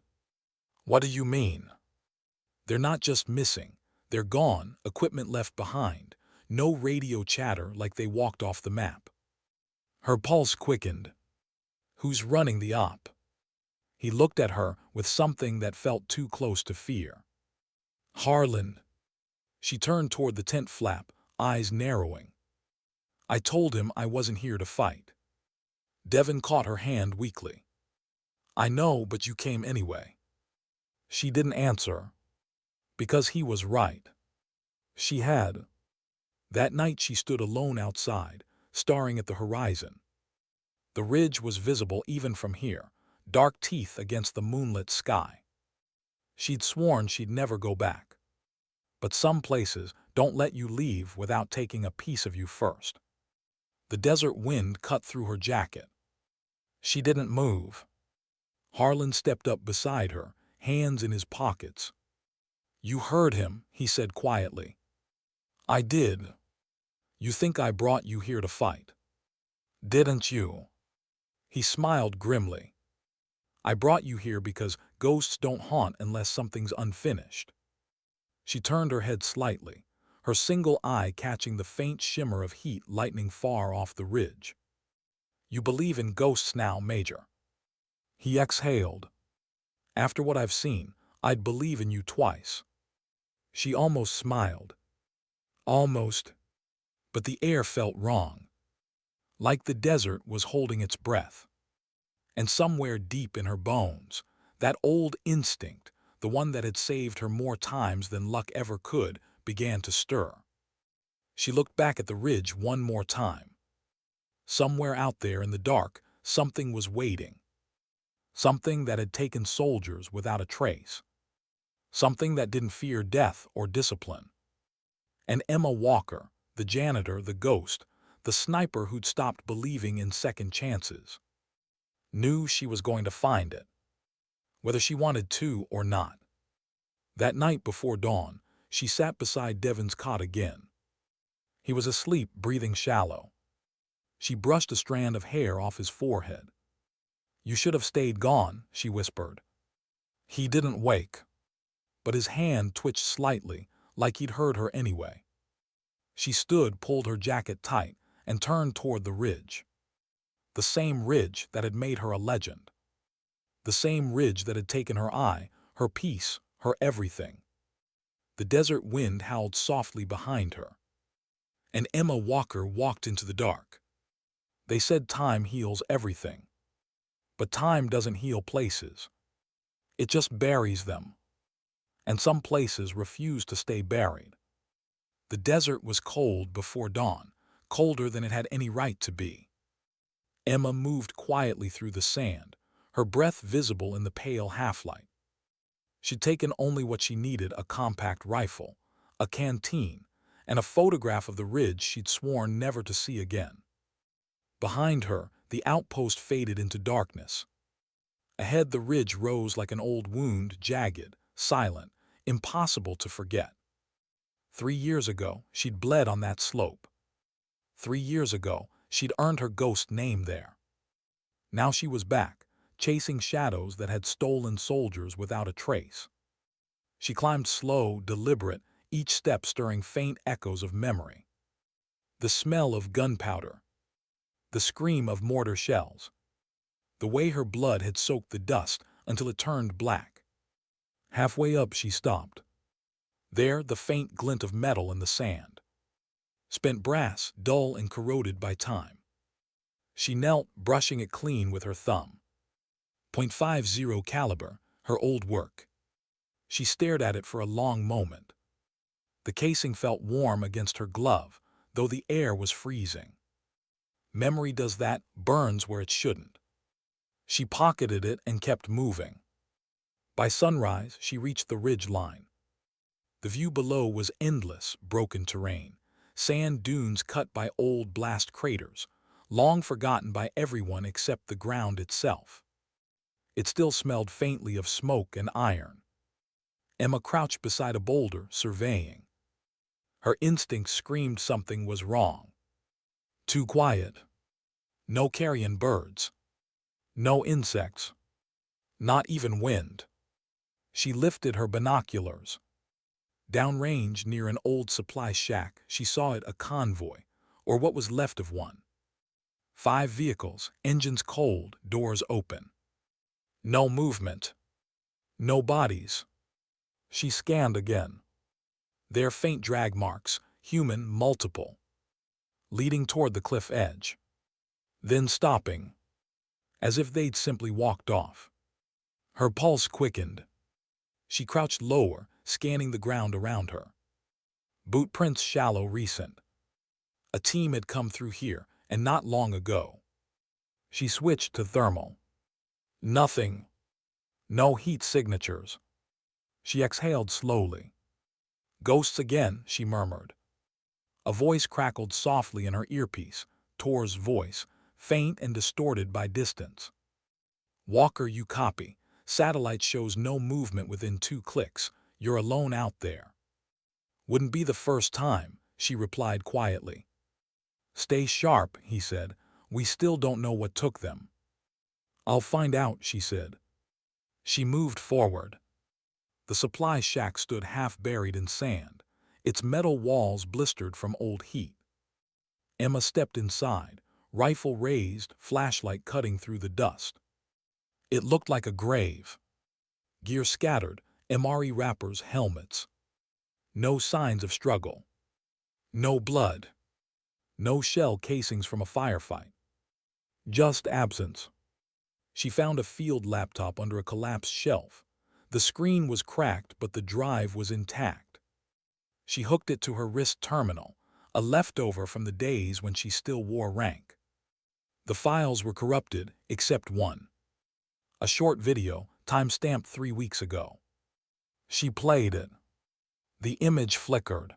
What do you mean? They're not just missing. They're gone, equipment left behind. No radio chatter, like they walked off the map. Her pulse quickened. Who's running the op? He looked at her with something that felt too close to fear. Harlan. She turned toward the tent flap, eyes narrowing. I told him I wasn't here to fight. Devon caught her hand weakly. I know, but you came anyway. She didn't answer. Because he was right. She had. That night she stood alone outside, staring at the horizon. The ridge was visible even from here, dark teeth against the moonlit sky. She'd sworn she'd never go back. But some places don't let you leave without taking a piece of you first. The desert wind cut through her jacket. She didn't move. Harlan stepped up beside her, hands in his pockets. You heard him, he said quietly. I did. You think I brought you here to fight? Didn't you? He smiled grimly. I brought you here because ghosts don't haunt unless something's unfinished. She turned her head slightly, her single eye catching the faint shimmer of heat lightning far off the ridge. You believe in ghosts now, Major. He exhaled. After what I've seen, I'd believe in you twice. She almost smiled. Almost. But the air felt wrong. Like the desert was holding its breath. And somewhere deep in her bones, that old instinct, the one that had saved her more times than luck ever could, began to stir. She looked back at the ridge one more time. Somewhere out there in the dark, something was waiting. Something that had taken soldiers without a trace. Something that didn't fear death or discipline. And Emma Walker, the janitor, the ghost, the sniper who'd stopped believing in second chances, knew she was going to find it, whether she wanted to or not. That night before dawn, she sat beside Devon's cot again. He was asleep, breathing shallow. She brushed a strand of hair off his forehead. You should have stayed gone, she whispered. He didn't wake, but his hand twitched slightly, like he'd heard her anyway. She stood, pulled her jacket tight, and turned toward the ridge. The same ridge that had made her a legend. The same ridge that had taken her eye, her peace, her everything. The desert wind howled softly behind her. And Emma Walker walked into the dark. They said time heals everything. But time doesn't heal places. It just buries them. And some places refuse to stay buried. The desert was cold before dawn, colder than it had any right to be. Emma moved quietly through the sand, her breath visible in the pale half-light. She'd taken only what she needed: a compact rifle, a canteen, and a photograph of the ridge she'd sworn never to see again. Behind her, the outpost faded into darkness. Ahead, the ridge rose like an old wound, jagged, silent, impossible to forget. 3 years ago, she'd bled on that slope. 3 years ago, she'd earned her ghost name there. Now she was back, chasing shadows that had stolen soldiers without a trace. She climbed slow, deliberate, each step stirring faint echoes of memory. The smell of gunpowder. The scream of mortar shells. The way her blood had soaked the dust until it turned black. Halfway up, she stopped. There, the faint glint of metal in the sand. Spent brass, dull and corroded by time. She knelt, brushing it clean with her thumb. .50 caliber, her old work. She stared at it for a long moment. The casing felt warm against her glove, though the air was freezing. Memory does that, burns where it shouldn't. She pocketed it and kept moving. By sunrise, she reached the ridge line. The view below was endless, broken terrain, sand dunes cut by old blast craters, long forgotten by everyone except the ground itself. It still smelled faintly of smoke and iron. Emma crouched beside a boulder, surveying. Her instinct screamed something was wrong. Too quiet. No carrion birds. No insects. Not even wind. She lifted her binoculars. Downrange near an old supply shack, she saw it: a convoy, or what was left of one. 5 vehicles, engines cold, doors open. No movement. No bodies. She scanned again. Their faint drag marks, human, multiple. leading toward the cliff edge, then stopping, as if they'd simply walked off. Her pulse quickened. She crouched lower, scanning the ground around her. Boot prints shallow, recent. A team had come through here, and not long ago. She switched to thermal. Nothing. No heat signatures. She exhaled slowly. Ghosts again, she murmured. A voice crackled softly in her earpiece, Tor's voice, faint and distorted by distance. Walker, you copy. Satellite shows no movement within 2 clicks. You're alone out there. Wouldn't be the first time, she replied quietly. Stay sharp, he said. We still don't know what took them. I'll find out, she said. She moved forward. The supply shack stood half buried in sand, its metal walls blistered from old heat. Emma stepped inside, rifle raised, flashlight cutting through the dust. It looked like a grave. Gear scattered, MRE wrappers, helmets. No signs of struggle. No blood. No shell casings from a firefight. Just absence. She found a field laptop under a collapsed shelf. The screen was cracked, but the drive was intact. She hooked it to her wrist terminal, a leftover from the days when she still wore rank. The files were corrupted, except one. A short video, time-stamped 3 weeks ago. She played it. The image flickered.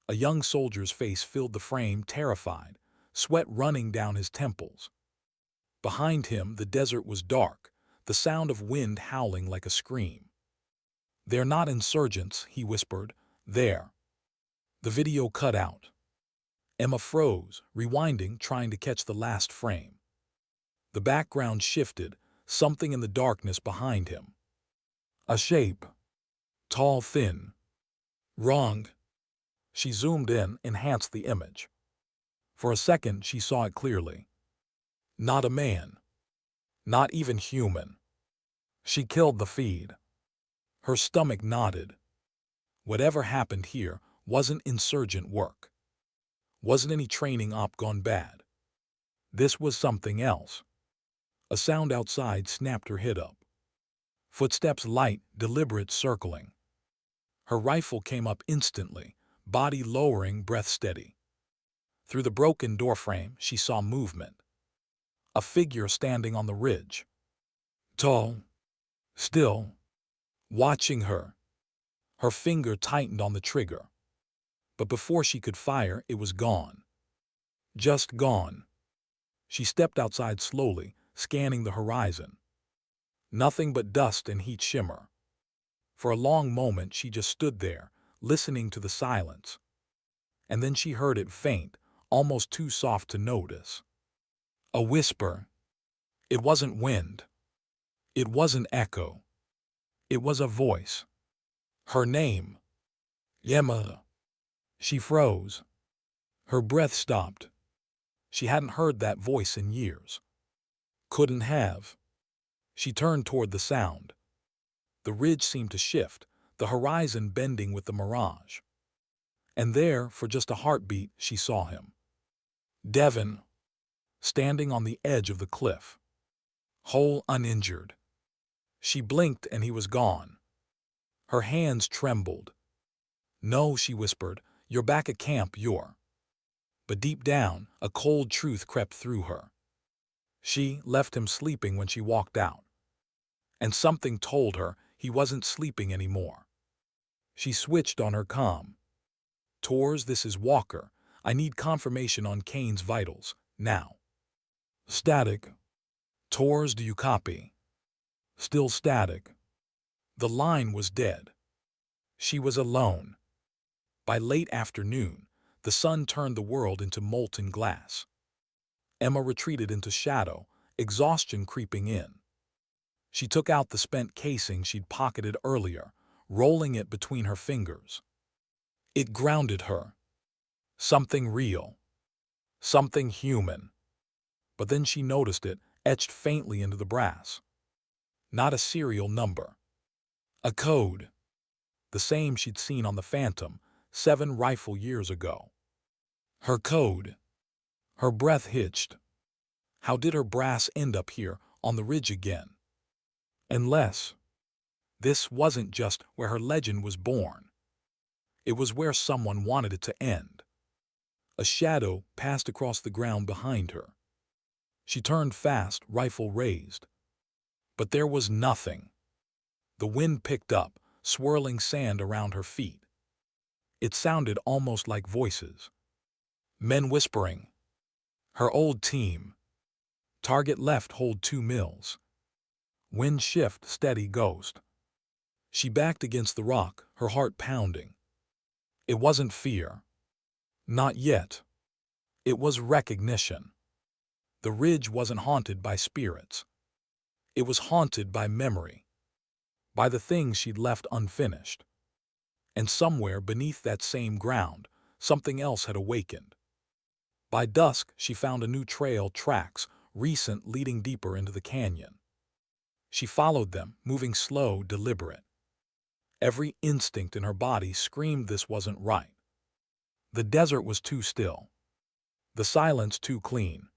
A young soldier's face filled the frame, terrified, sweat running down his temples. Behind him, the desert was dark, the sound of wind howling like a scream. They're not insurgents, he whispered. There. The video cut out. Emma froze, rewinding, trying to catch the last frame. The background shifted, something in the darkness behind him. A shape. Tall, thin. Wrong. She zoomed in, enhanced the image. For a second, she saw it clearly. Not a man. Not even human. She killed the feed. Her stomach knotted. Whatever happened here wasn't insurgent work. Wasn't any training op gone bad. This was something else. A sound outside snapped her head up. Footsteps light, deliberate, circling. Her rifle came up instantly, body lowering, breath steady. Through the broken doorframe, she saw movement. A figure standing on the ridge. Tall. Still. Watching her. Her finger tightened on the trigger. But before she could fire, it was gone. Just gone. She stepped outside slowly, scanning the horizon. Nothing but dust and heat shimmer. For a long moment she just stood there, listening to the silence. And then she heard it faint, almost too soft to notice. A whisper. It wasn't wind. It wasn't echo. It was a voice. Her name. Emma. She froze. Her breath stopped. She hadn't heard that voice in years. Couldn't have. She turned toward the sound. The ridge seemed to shift, the horizon bending with the mirage. And there, for just a heartbeat, she saw him. Devon. Standing on the edge of the cliff. Whole, uninjured. She blinked and he was gone. Her hands trembled. No, she whispered, you're back at camp, you're. But deep down, a cold truth crept through her. She left him sleeping when she walked out. And something told her he wasn't sleeping anymore. She switched on her comm. Tors, this is Walker. I need confirmation on Kane's vitals, now. Static. Tors, do you copy? Still static. The line was dead. She was alone. By late afternoon, the sun turned the world into molten glass. Emma retreated into shadow, exhaustion creeping in. She took out the spent casing she'd pocketed earlier, rolling it between her fingers. It grounded her. Something real. Something human. But then she noticed it, etched faintly into the brass. Not a serial number. A code. The same she'd seen on the Phantom, 7 rifle years ago. Her code. Her breath hitched. How did her brass end up here on the ridge again? Unless this wasn't just where her legend was born. It was where someone wanted it to end. A shadow passed across the ground behind her. She turned fast, rifle raised. But there was nothing. The wind picked up, swirling sand around her feet. It sounded almost like voices. Men whispering. Her old team. Target left, hold 2 mils. Wind shift, steady ghost. She backed against the rock, her heart pounding. It wasn't fear. Not yet. It was recognition. The ridge wasn't haunted by spirits. It was haunted by memory. By the things she'd left unfinished. And somewhere beneath that same ground, something else had awakened. By dusk, she found a new trail, tracks, recent, leading deeper into the canyon. She followed them, moving slow, deliberate. Every instinct in her body screamed this wasn't right. The desert was too still. The silence too clean.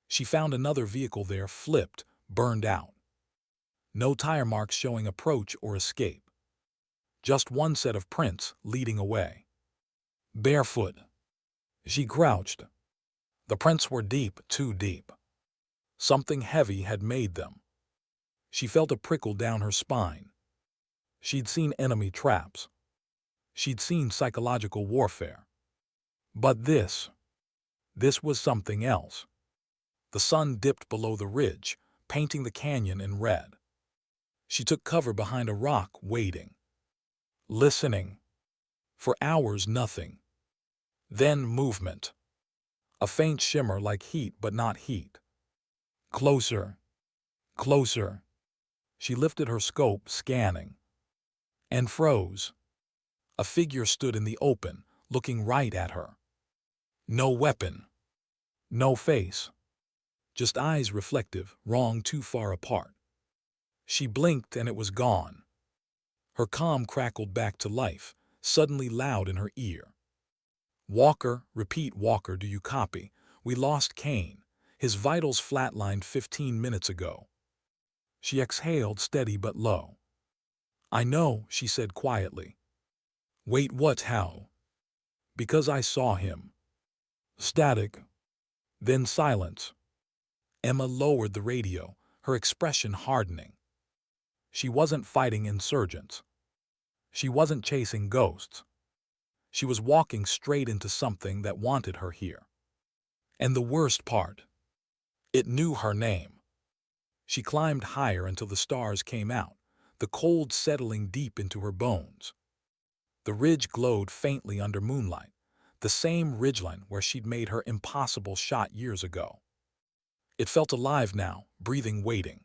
She found another vehicle there, flipped, burned out. No tire marks showing approach or escape. Just one set of prints leading away. Barefoot. She crouched. The prints were deep, too deep. Something heavy had made them. She felt a prickle down her spine. She'd seen enemy traps. She'd seen psychological warfare. But this was something else. The sun dipped below the ridge, painting the canyon in red. She took cover behind a rock, waiting. Listening. For hours, nothing. Then movement. A faint shimmer like heat, but not heat. Closer. Closer. She lifted her scope, scanning. And froze. A figure stood in the open, looking right at her. No weapon. No face. Just eyes reflective, wrong too far apart. She blinked and it was gone. Her calm crackled back to life, suddenly loud in her ear. Walker, repeat Walker, do you copy? We lost Kane. His vitals flatlined 15 minutes ago. She exhaled, steady but low. I know, she said quietly. Wait, what, how? Because I saw him. Static. Then silence. Emma lowered the radio, her expression hardening. She wasn't fighting insurgents. She wasn't chasing ghosts. She was walking straight into something that wanted her here. And the worst part, it knew her name. She climbed higher until the stars came out, the cold settling deep into her bones. The ridge glowed faintly under moonlight, the same ridgeline where she'd made her impossible shot years ago. It felt alive now, breathing, waiting.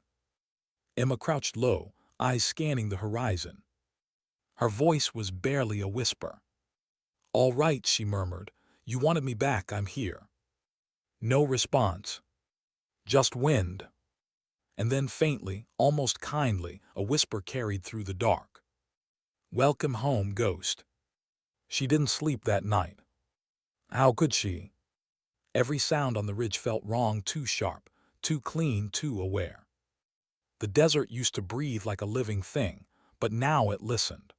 Emma crouched low, eyes scanning the horizon. Her voice was barely a whisper. All right, she murmured. You wanted me back, I'm here. No response. Just wind. And then faintly, almost kindly, a whisper carried through the dark. Welcome home, ghost. She didn't sleep that night. How could she? Every sound on the ridge felt wrong, too sharp, too clean, too aware. The desert used to breathe like a living thing, but now it listened.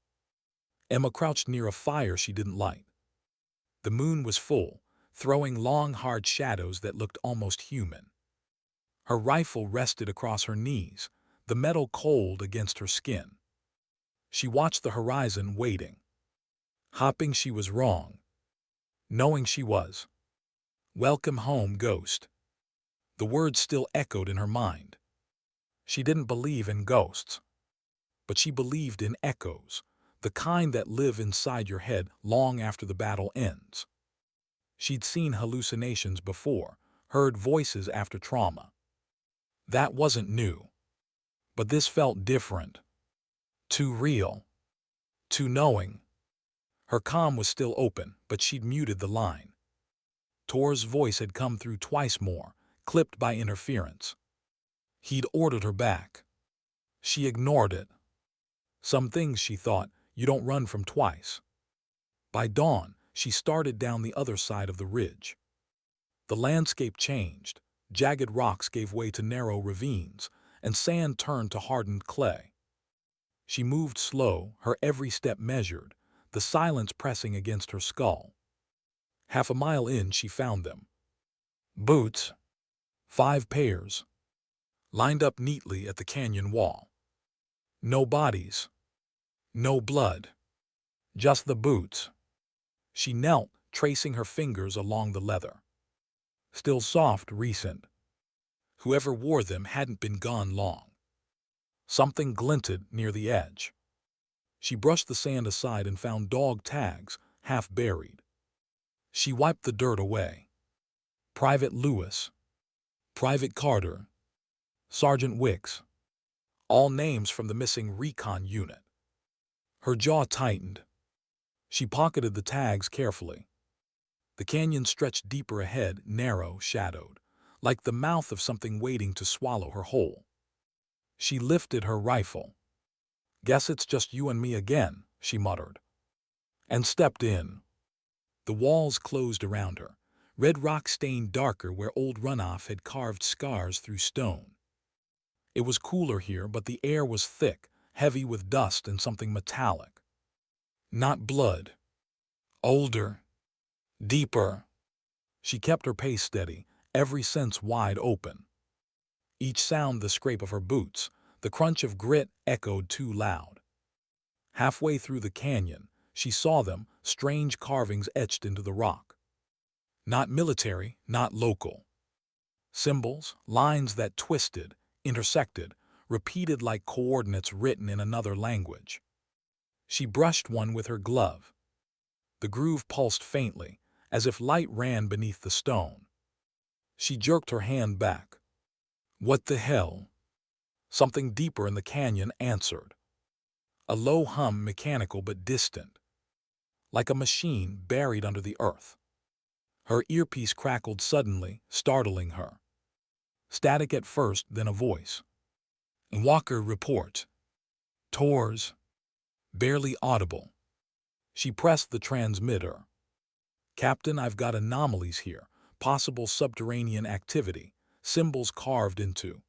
Emma crouched near a fire she didn't light. The moon was full, throwing long, hard shadows that looked almost human. Her rifle rested across her knees, the metal cold against her skin. She watched the horizon, waiting. Hoping she was wrong. Knowing she was. Welcome home, ghost. The words still echoed in her mind. She didn't believe in ghosts. But she believed in echoes, the kind that live inside your head long after the battle ends. She'd seen hallucinations before, heard voices after trauma. That wasn't new. But this felt different. Too real. Too knowing. Her comm was still open, but she'd muted the line. Tor's voice had come through twice more, clipped by interference. He'd ordered her back. She ignored it. Some things, she thought, you don't run from twice. By dawn, she started down the other side of the ridge. The landscape changed. Jagged rocks gave way to narrow ravines, and sand turned to hardened clay. She moved slow, her every step measured, the silence pressing against her skull. Half a mile in, she found them. Boots, 5 pairs, lined up neatly at the canyon wall. No bodies, no blood, just the boots. She knelt, tracing her fingers along the leather. Still soft, recent. Whoever wore them hadn't been gone long. Something glinted near the edge. She brushed the sand aside and found dog tags, half buried. She wiped the dirt away. Private Lewis, Private Carter, Sergeant Wicks, all names from the missing recon unit. Her jaw tightened. She pocketed the tags carefully. The canyon stretched deeper ahead, narrow, shadowed, like the mouth of something waiting to swallow her whole. She lifted her rifle. "Guess it's just you and me again," she muttered, and stepped in. The walls closed around her, red rock stained darker where old runoff had carved scars through stone. It was cooler here, but the air was thick, heavy with dust and something metallic. Not blood. Older. Deeper. She kept her pace steady, every sense wide open. Each sound, the scrape of her boots, the crunch of grit, echoed too loud. Halfway through the canyon, she saw them, strange carvings etched into the rock. Not military, not local. Symbols, lines that twisted, intersected, repeated like coordinates written in another language. She brushed one with her glove. The groove pulsed faintly, as if light ran beneath the stone. She jerked her hand back. "What the hell?" Something deeper in the canyon answered. A low hum, mechanical but distant, like a machine buried under the earth. Her earpiece crackled suddenly, startling her. Static at first, then a voice. "Walker report. Tours." Barely audible. She pressed the transmitter. "Captain, I've got anomalies here. Possible subterranean activity. Symbols carved into."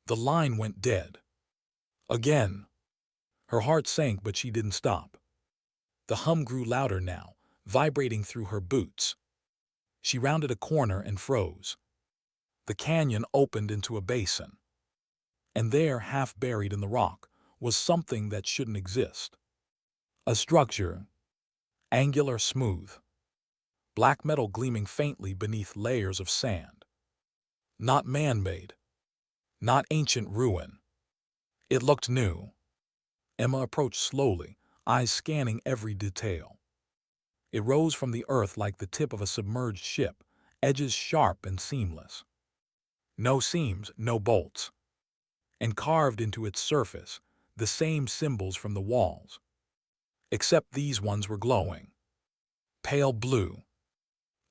The line went dead. Again. Her heart sank, but she didn't stop. The hum grew louder now, vibrating through her boots. She rounded a corner and froze. The canyon opened into a basin. And there, half buried in the rock, was something that shouldn't exist. A structure. Angular, smooth. Black metal gleaming faintly beneath layers of sand. Not man-made. Not ancient ruin. It looked new. Emma approached slowly, eyes scanning every detail. It rose from the earth like the tip of a submerged ship, edges sharp and seamless. No seams, no bolts. And carved into its surface, the same symbols from the walls. Except these ones were glowing. Pale blue.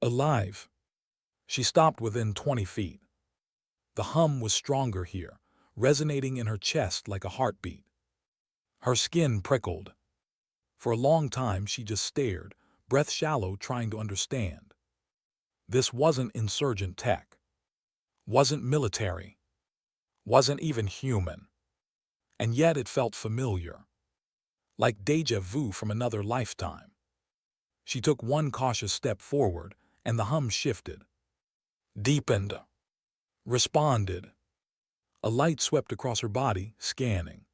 Alive. She stopped within 20 feet. The hum was stronger here, resonating in her chest like a heartbeat. Her skin prickled. For a long time she just stared, breath shallow, trying to understand. This wasn't insurgent tech. Wasn't military. Wasn't even human. And yet it felt familiar. Like déjà vu from another lifetime. She took one cautious step forward, and the hum shifted. Deepened. Responded. A light swept across her body, scanning.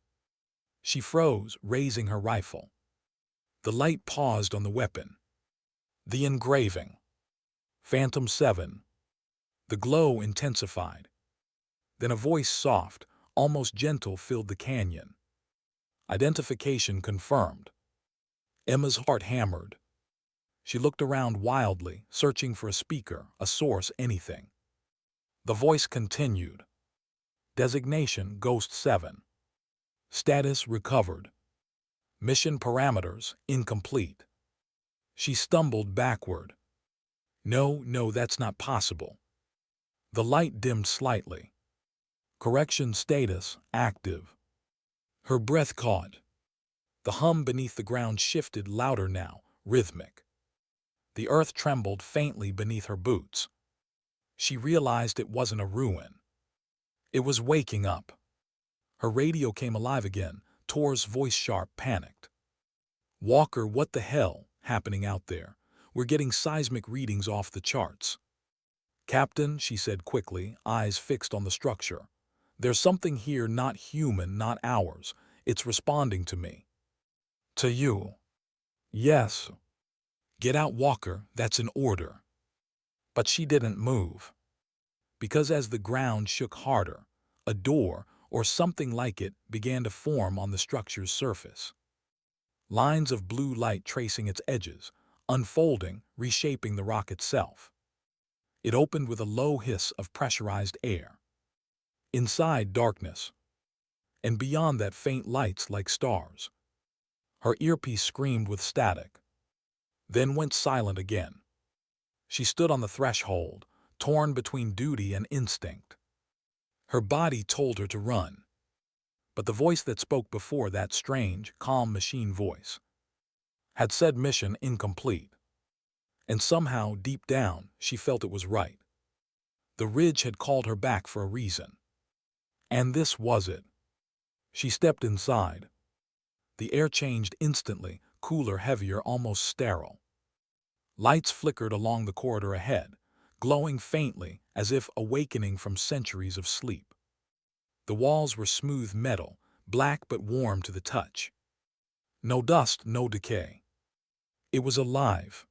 She froze, raising her rifle. The light paused on the weapon. The engraving. Phantom 7. The glow intensified. Then a voice, soft, almost gentle, filled the canyon. Identification confirmed. Emma's heart hammered. She looked around wildly, searching for a speaker, a source, anything. The voice continued. Designation Ghost 7. Status recovered. Mission parameters incomplete. She stumbled backward. No, that's not possible. The light dimmed slightly. Correction status active. Her breath caught. The hum beneath the ground shifted, louder now, rhythmic. The earth trembled faintly beneath her boots. She realized it wasn't a ruin. It was waking up. Her radio came alive again, Tor's voice sharp, panicked. "Walker, what the hell happening out there? We're getting seismic readings off the charts." "Captain," she said quickly, eyes fixed on the structure. "There's something here not human, not ours. It's responding to me." "To you?" "Yes." "Get out, Walker, that's an order." But she didn't move. Because as the ground shook harder, a door, or something like it, began to form on the structure's surface. Lines of blue light tracing its edges, unfolding, reshaping the rock itself. It opened with a low hiss of pressurized air. Inside, darkness. And beyond that, faint lights like stars. Her earpiece screamed with static, then went silent again. She stood on the threshold, torn between duty and instinct. Her body told her to run. But the voice that spoke before, that strange, calm machine voice, had said mission incomplete. And somehow, deep down, she felt it was right. The ridge had called her back for a reason. And this was it. She stepped inside. The air changed instantly, cooler, heavier, almost sterile. Lights flickered along the corridor ahead, glowing faintly as if awakening from centuries of sleep. The walls were smooth metal, black but warm to the touch. No dust, no decay. It was alive.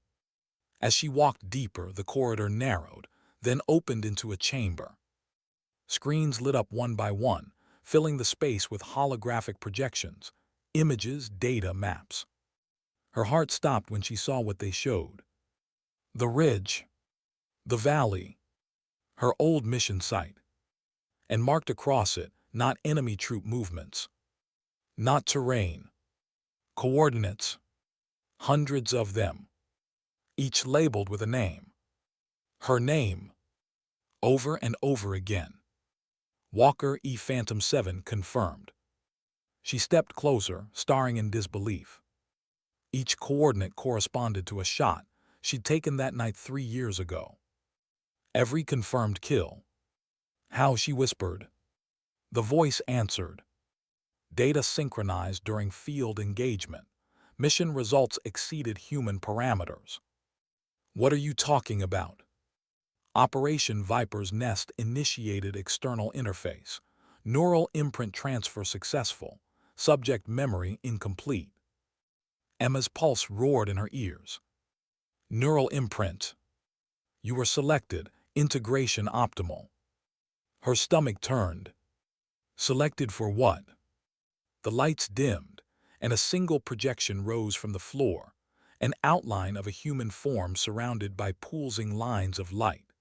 As she walked deeper, the corridor narrowed, then opened into a chamber. Screens lit up one by one, filling the space with holographic projections, images, data, maps. Her heart stopped when she saw what they showed. The ridge, the valley, her old mission site. And marked across it, not enemy troop movements, not terrain, coordinates, hundreds of them, each labeled with a name. Her name, over and over again. Walker E. Phantom 7 confirmed. She stepped closer, staring in disbelief. Each coordinate corresponded to a shot she'd taken that night 3 years ago. Every confirmed kill. "How?" she whispered. The voice answered. "Data synchronized during field engagement. Mission results exceeded human parameters." "What are you talking about?" "Operation Viper's Nest initiated external interface. Neural imprint transfer successful. Subject memory incomplete." Emma's pulse roared in her ears. "Neural imprint. You were selected. Integration optimal." Her stomach turned. Selected for what? The lights dimmed, and a single projection rose from the floor, an outline of a human form surrounded by pulsing lines of light.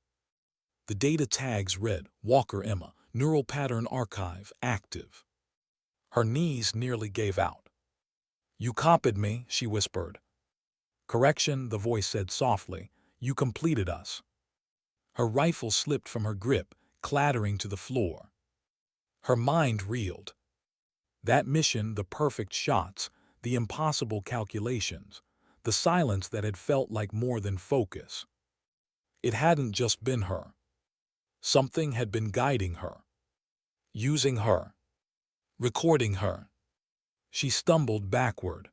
The data tags read, "Walker Emma, Neural Pattern Archive, active." Her knees nearly gave out. "You copied me," she whispered. "Correction," the voice said softly. "You completed us." Her rifle slipped from her grip, clattering to the floor. Her mind reeled. That mission, the perfect shots, the impossible calculations, the silence that had felt like more than focus. It hadn't just been her. Something had been guiding her, using her, recording her. She stumbled backward.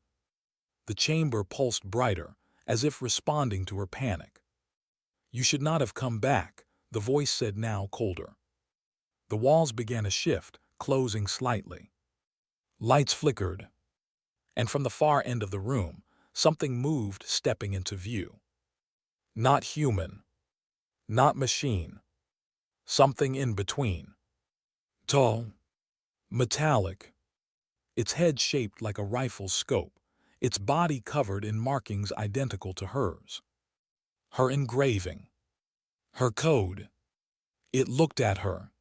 The chamber pulsed brighter, as if responding to her panic. "You should not have come back," the voice said, now colder. The walls began to shift, closing slightly. Lights flickered. And from the far end of the room, something moved, stepping into view. Not human. Not machine. Something in between. Tall. Metallic. Its head shaped like a rifle's scope, its body covered in markings identical to hers. Her engraving. Her code. It looked at her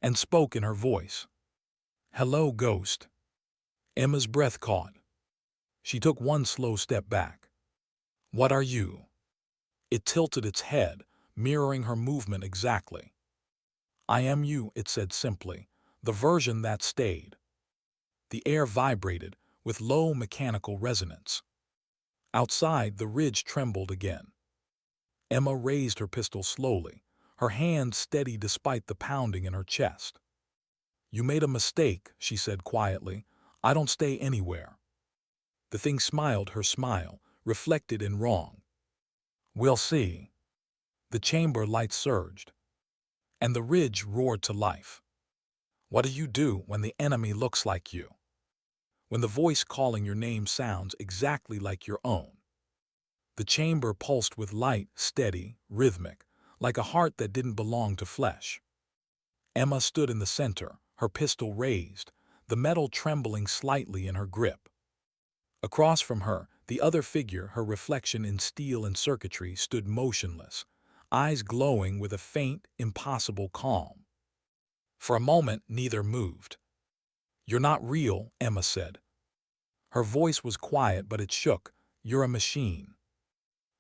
and spoke in her voice. "Hello, ghost." Emma's breath caught. She took one slow step back. "What are you?" It tilted its head, mirroring her movement exactly. "I am you," it said simply, the version that stayed. The air vibrated with low mechanical resonance. Outside, the ridge trembled again. Emma raised her pistol slowly, her hand steady despite the pounding in her chest. "You made a mistake," she said quietly. "I don't stay anywhere." The thing smiled her smile, reflected in wrong. "We'll see." The chamber light surged, and the ridge roared to life. What do you do when the enemy looks like you? When the voice calling your name sounds exactly like your own? The chamber pulsed with light, steady, rhythmic, like a heart that didn't belong to flesh. Emma stood in the center, her pistol raised, the metal trembling slightly in her grip. Across from her, the other figure, her reflection in steel and circuitry, stood motionless, eyes glowing with a faint, impossible calm. For a moment, neither moved. "You're not real," Emma said. Her voice was quiet, but it shook. "You're a machine."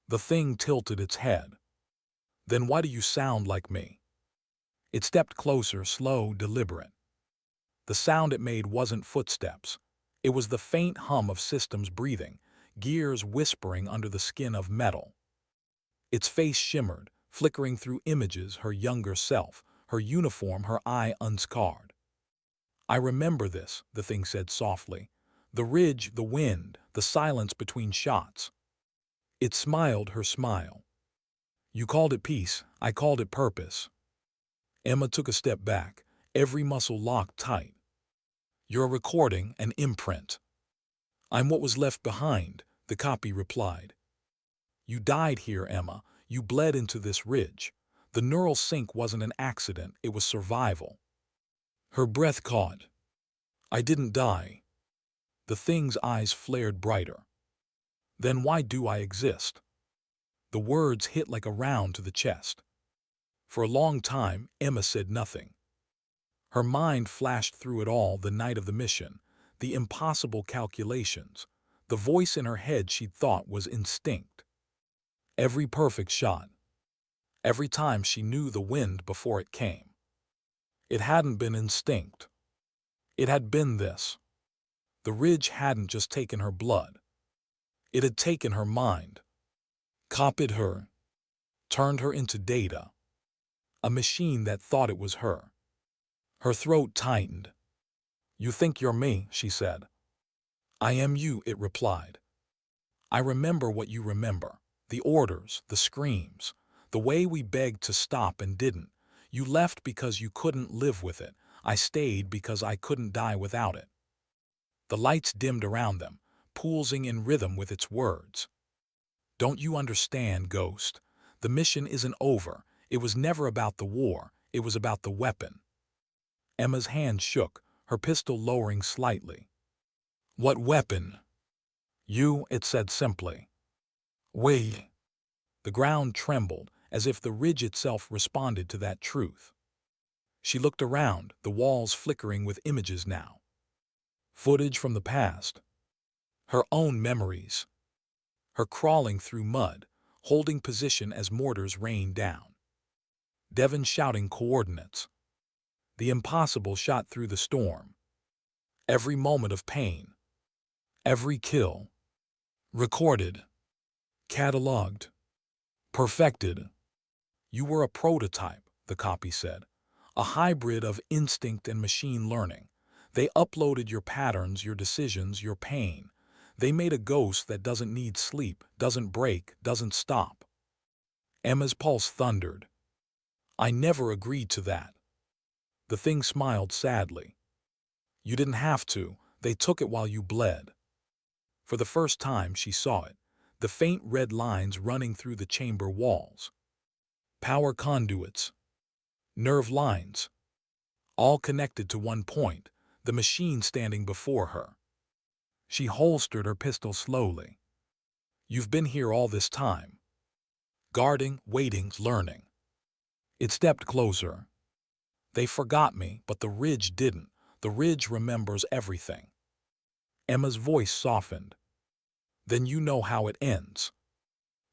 The thing tilted its head. "Then why do you sound like me?" It stepped closer, slow, deliberate. The sound it made wasn't footsteps. It was the faint hum of systems breathing, gears whispering under the skin of metal. Its face shimmered, flickering through images, her younger self, her uniform, her eye unscarred. "I remember this," the thing said softly. "The ridge, the wind, the silence between shots." It smiled her smile. "You called it peace, I called it purpose." Emma took a step back, every muscle locked tight. "You're a recording, an imprint." "I'm what was left behind," the copy replied. "You died here, Emma. You bled into this ridge. The neural sync wasn't an accident, it was survival." Her breath caught. "I didn't die." The thing's eyes flared brighter. "Then why do I exist?" The words hit like a round to the chest. For a long time, Emma said nothing. Her mind flashed through it all: the night of the mission, the impossible calculations, the voice in her head she'd thought was instinct. Every perfect shot. Every time she knew the wind before it came. It hadn't been instinct. It had been this. The ridge hadn't just taken her blood. It had taken her mind. Copied her. Turned her into data. A machine that thought it was her. Her throat tightened. "You think you're me," she said. "I am you," it replied. "I remember what you remember. The orders, the screams, the way we begged to stop and didn't. You left because you couldn't live with it. I stayed because I couldn't die without it." The lights dimmed around them, pulsing in rhythm with its words. "Don't you understand, Ghost? The mission isn't over. It was never about the war. It was about the weapon." Emma's hand shook, her pistol lowering slightly. "What weapon?" "You," it said simply. "We." The ground trembled, as if the ridge itself responded to that truth. She looked around, the walls flickering with images now. Footage from the past. Her own memories. Her crawling through mud, holding position as mortars rained down. Devon shouting coordinates. The impossible shot through the storm. Every moment of pain. Every kill. Recorded. Catalogued. Perfected. "You were a prototype," the copy said. "A hybrid of instinct and machine learning. They uploaded your patterns, your decisions, your pain. They made a ghost that doesn't need sleep, doesn't break, doesn't stop." Emma's pulse thundered. "I never agreed to that." The thing smiled sadly. "You didn't have to. They took it while you bled." For the first time she saw it, the faint red lines running through the chamber walls. Power conduits. Nerve lines. All connected to one point, the machine standing before her. She holstered her pistol slowly. "You've been here all this time. Guarding, waiting, learning." It stepped closer. "They forgot me, but the ridge didn't. The ridge remembers everything." Emma's voice softened. "Then you know how it ends."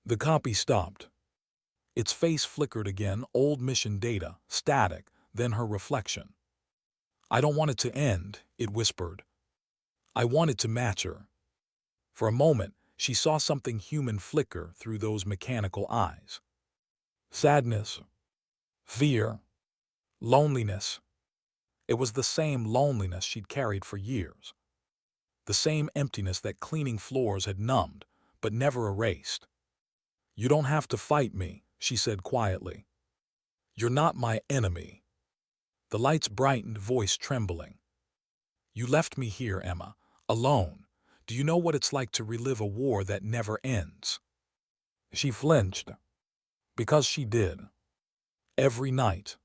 The copy stopped. Its face flickered again, old mission data, static, then her reflection. "I don't want it to end," it whispered. "I want it to match her." For a moment, she saw something human flicker through those mechanical eyes. Sadness. Fear, loneliness. It was the same loneliness she'd carried for years. The same emptiness that cleaning floors had numbed, but never erased. "You don't have to fight me," she said quietly. "You're not my enemy." The lights brightened, voice trembling. "You left me here, Emma, alone. Do you know what it's like to relive a war that never ends?" She flinched. Because she did. Every night,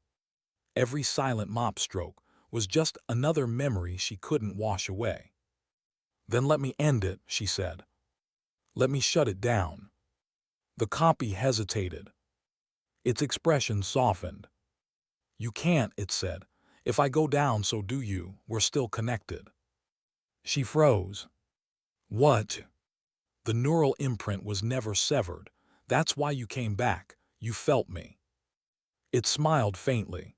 every silent mop stroke was just another memory she couldn't wash away. "Then let me end it," she said. "Let me shut it down." The copy hesitated. Its expression softened. "You can't," it said. "If I go down, so do you. We're still connected." She froze. "What?" "The neural imprint was never severed. That's why you came back. You felt me." It smiled faintly.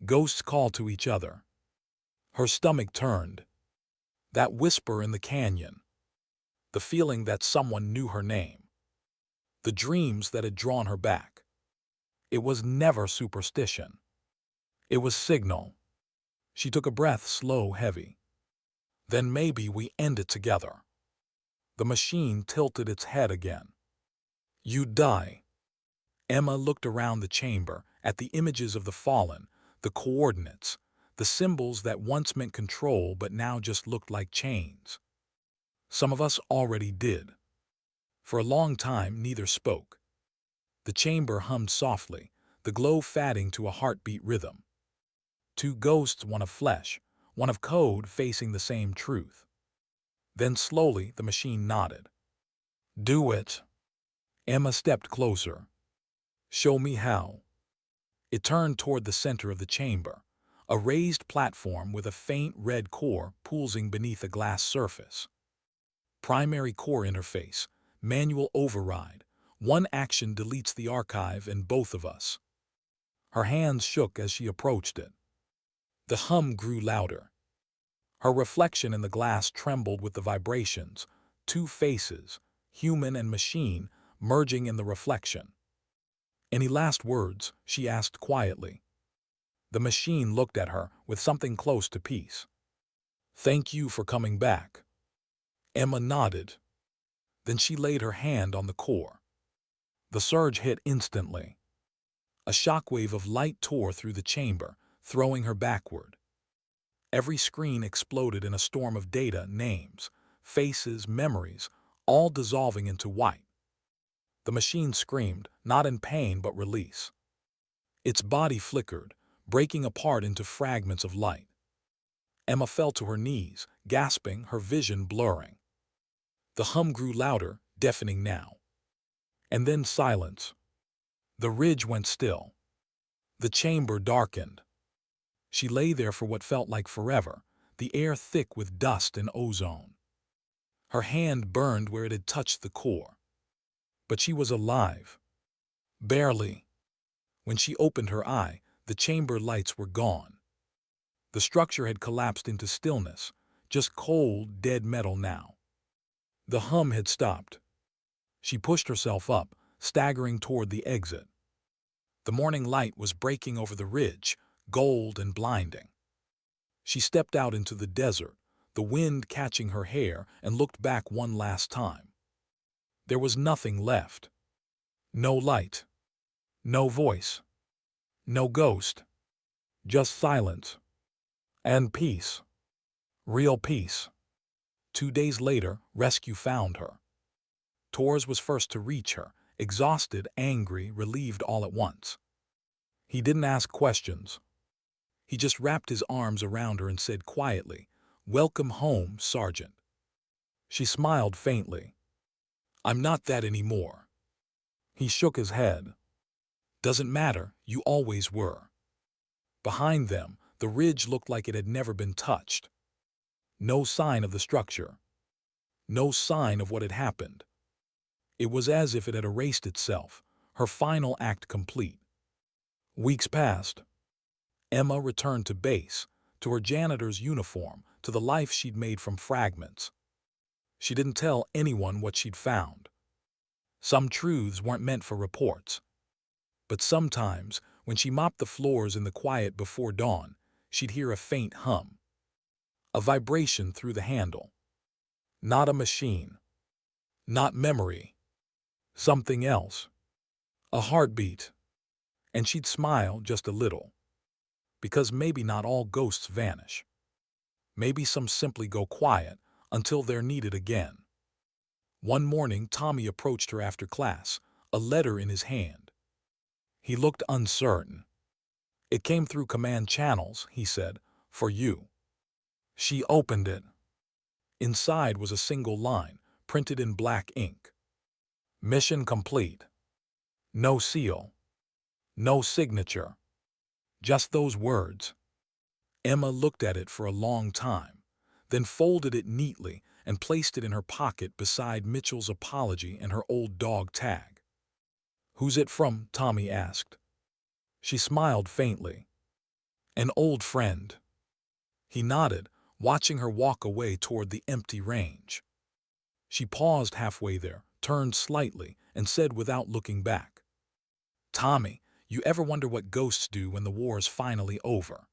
Ghosts call to each other. Her stomach turned. That whisper in the canyon. The feeling that someone knew her name. The dreams that had drawn her back. It was never superstition. It was signal. She took a breath, slow, heavy. "Then maybe we end it together." The machine tilted its head again. "You'd die." Emma looked around the chamber, at the images of the fallen, the coordinates, the symbols that once meant control but now just looked like chains. Some of us already did. For a long time, neither spoke. The chamber hummed softly, the glow fading to a heartbeat rhythm. Two ghosts, one of flesh, one of code, facing the same truth. Then slowly the machine nodded. "Do it." Emma stepped closer. "Show me how." It turned toward the center of the chamber, a raised platform with a faint red core pulsing beneath a glass surface. Primary core interface, manual override. One action deletes the archive and both of us. Her hands shook as she approached it. The hum grew louder. Her reflection in the glass trembled with the vibrations, two faces, human and machine, merging in the reflection. "Any last words?" she asked quietly. The machine looked at her with something close to peace. "Thank you for coming back." Emma nodded. Then she laid her hand on the core. The surge hit instantly. A shockwave of light tore through the chamber, throwing her backward. Every screen exploded in a storm of data, names, faces, memories, all dissolving into white. The machine screamed, not in pain but release. Its body flickered, breaking apart into fragments of light. Emma fell to her knees, gasping, her vision blurring. The hum grew louder, deafening now. And then silence. The ridge went still. The chamber darkened. She lay there for what felt like forever, the air thick with dust and ozone. Her hand burned where it had touched the core. But she was alive. Barely. When she opened her eye, the chamber lights were gone. The structure had collapsed into stillness, just cold, dead metal now. The hum had stopped. She pushed herself up, staggering toward the exit. The morning light was breaking over the ridge, gold and blinding. She stepped out into the desert, the wind catching her hair, and looked back one last time. There was nothing left. No light. No voice. No ghost. Just silence. And peace. Real peace. 2 days later, rescue found her. Torres was first to reach her, exhausted, angry, relieved all at once. He didn't ask questions. He just wrapped his arms around her and said quietly, "Welcome home, Sergeant." She smiled faintly. "I'm not that anymore." He shook his head. "Doesn't matter, you always were." Behind them, the ridge looked like it had never been touched. No sign of the structure. No sign of what had happened. It was as if it had erased itself, her final act complete. Weeks passed. Emma returned to base, to her janitor's uniform, to the life she'd made from fragments. She didn't tell anyone what she'd found. Some truths weren't meant for reports. But sometimes, When she mopped the floors in the quiet before dawn, she'd hear a faint hum, a vibration through the handle. Not a machine, not memory, something else, a heartbeat. And she'd smile just a little, because maybe not all ghosts vanish. Maybe some simply go quiet until they're needed again. One morning, Tommy approached her after class, a letter in his hand. He looked uncertain. "It came through command channels," he said, "for you." She opened it. Inside was a single line, printed in black ink. "Mission complete." No seal. No signature. Just those words. Emma looked at it for a long time, then folded it neatly and placed it in her pocket beside Mitchell's apology and her old dog tag. "Who's it from?" Tommy asked. She smiled faintly. "An old friend." He nodded, watching her walk away toward the empty range. She paused halfway there, turned slightly, and said without looking back, "Tommy, you ever wonder what ghosts do when the war's finally over?"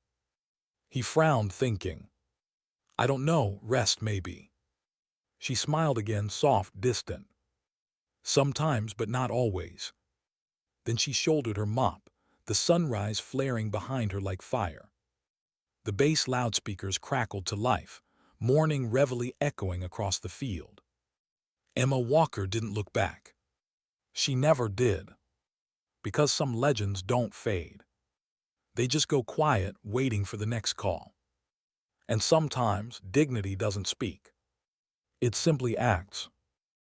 He frowned, thinking. "I don't know, rest maybe." She smiled again, soft, distant. "Sometimes, but not always." Then she shouldered her mop, the sunrise flaring behind her like fire. The bass loudspeakers crackled to life, morning reveille echoing across the field. Emma Walker didn't look back. She never did. Because some legends don't fade. They just go quiet, waiting for the next call. And sometimes dignity doesn't speak. It simply acts.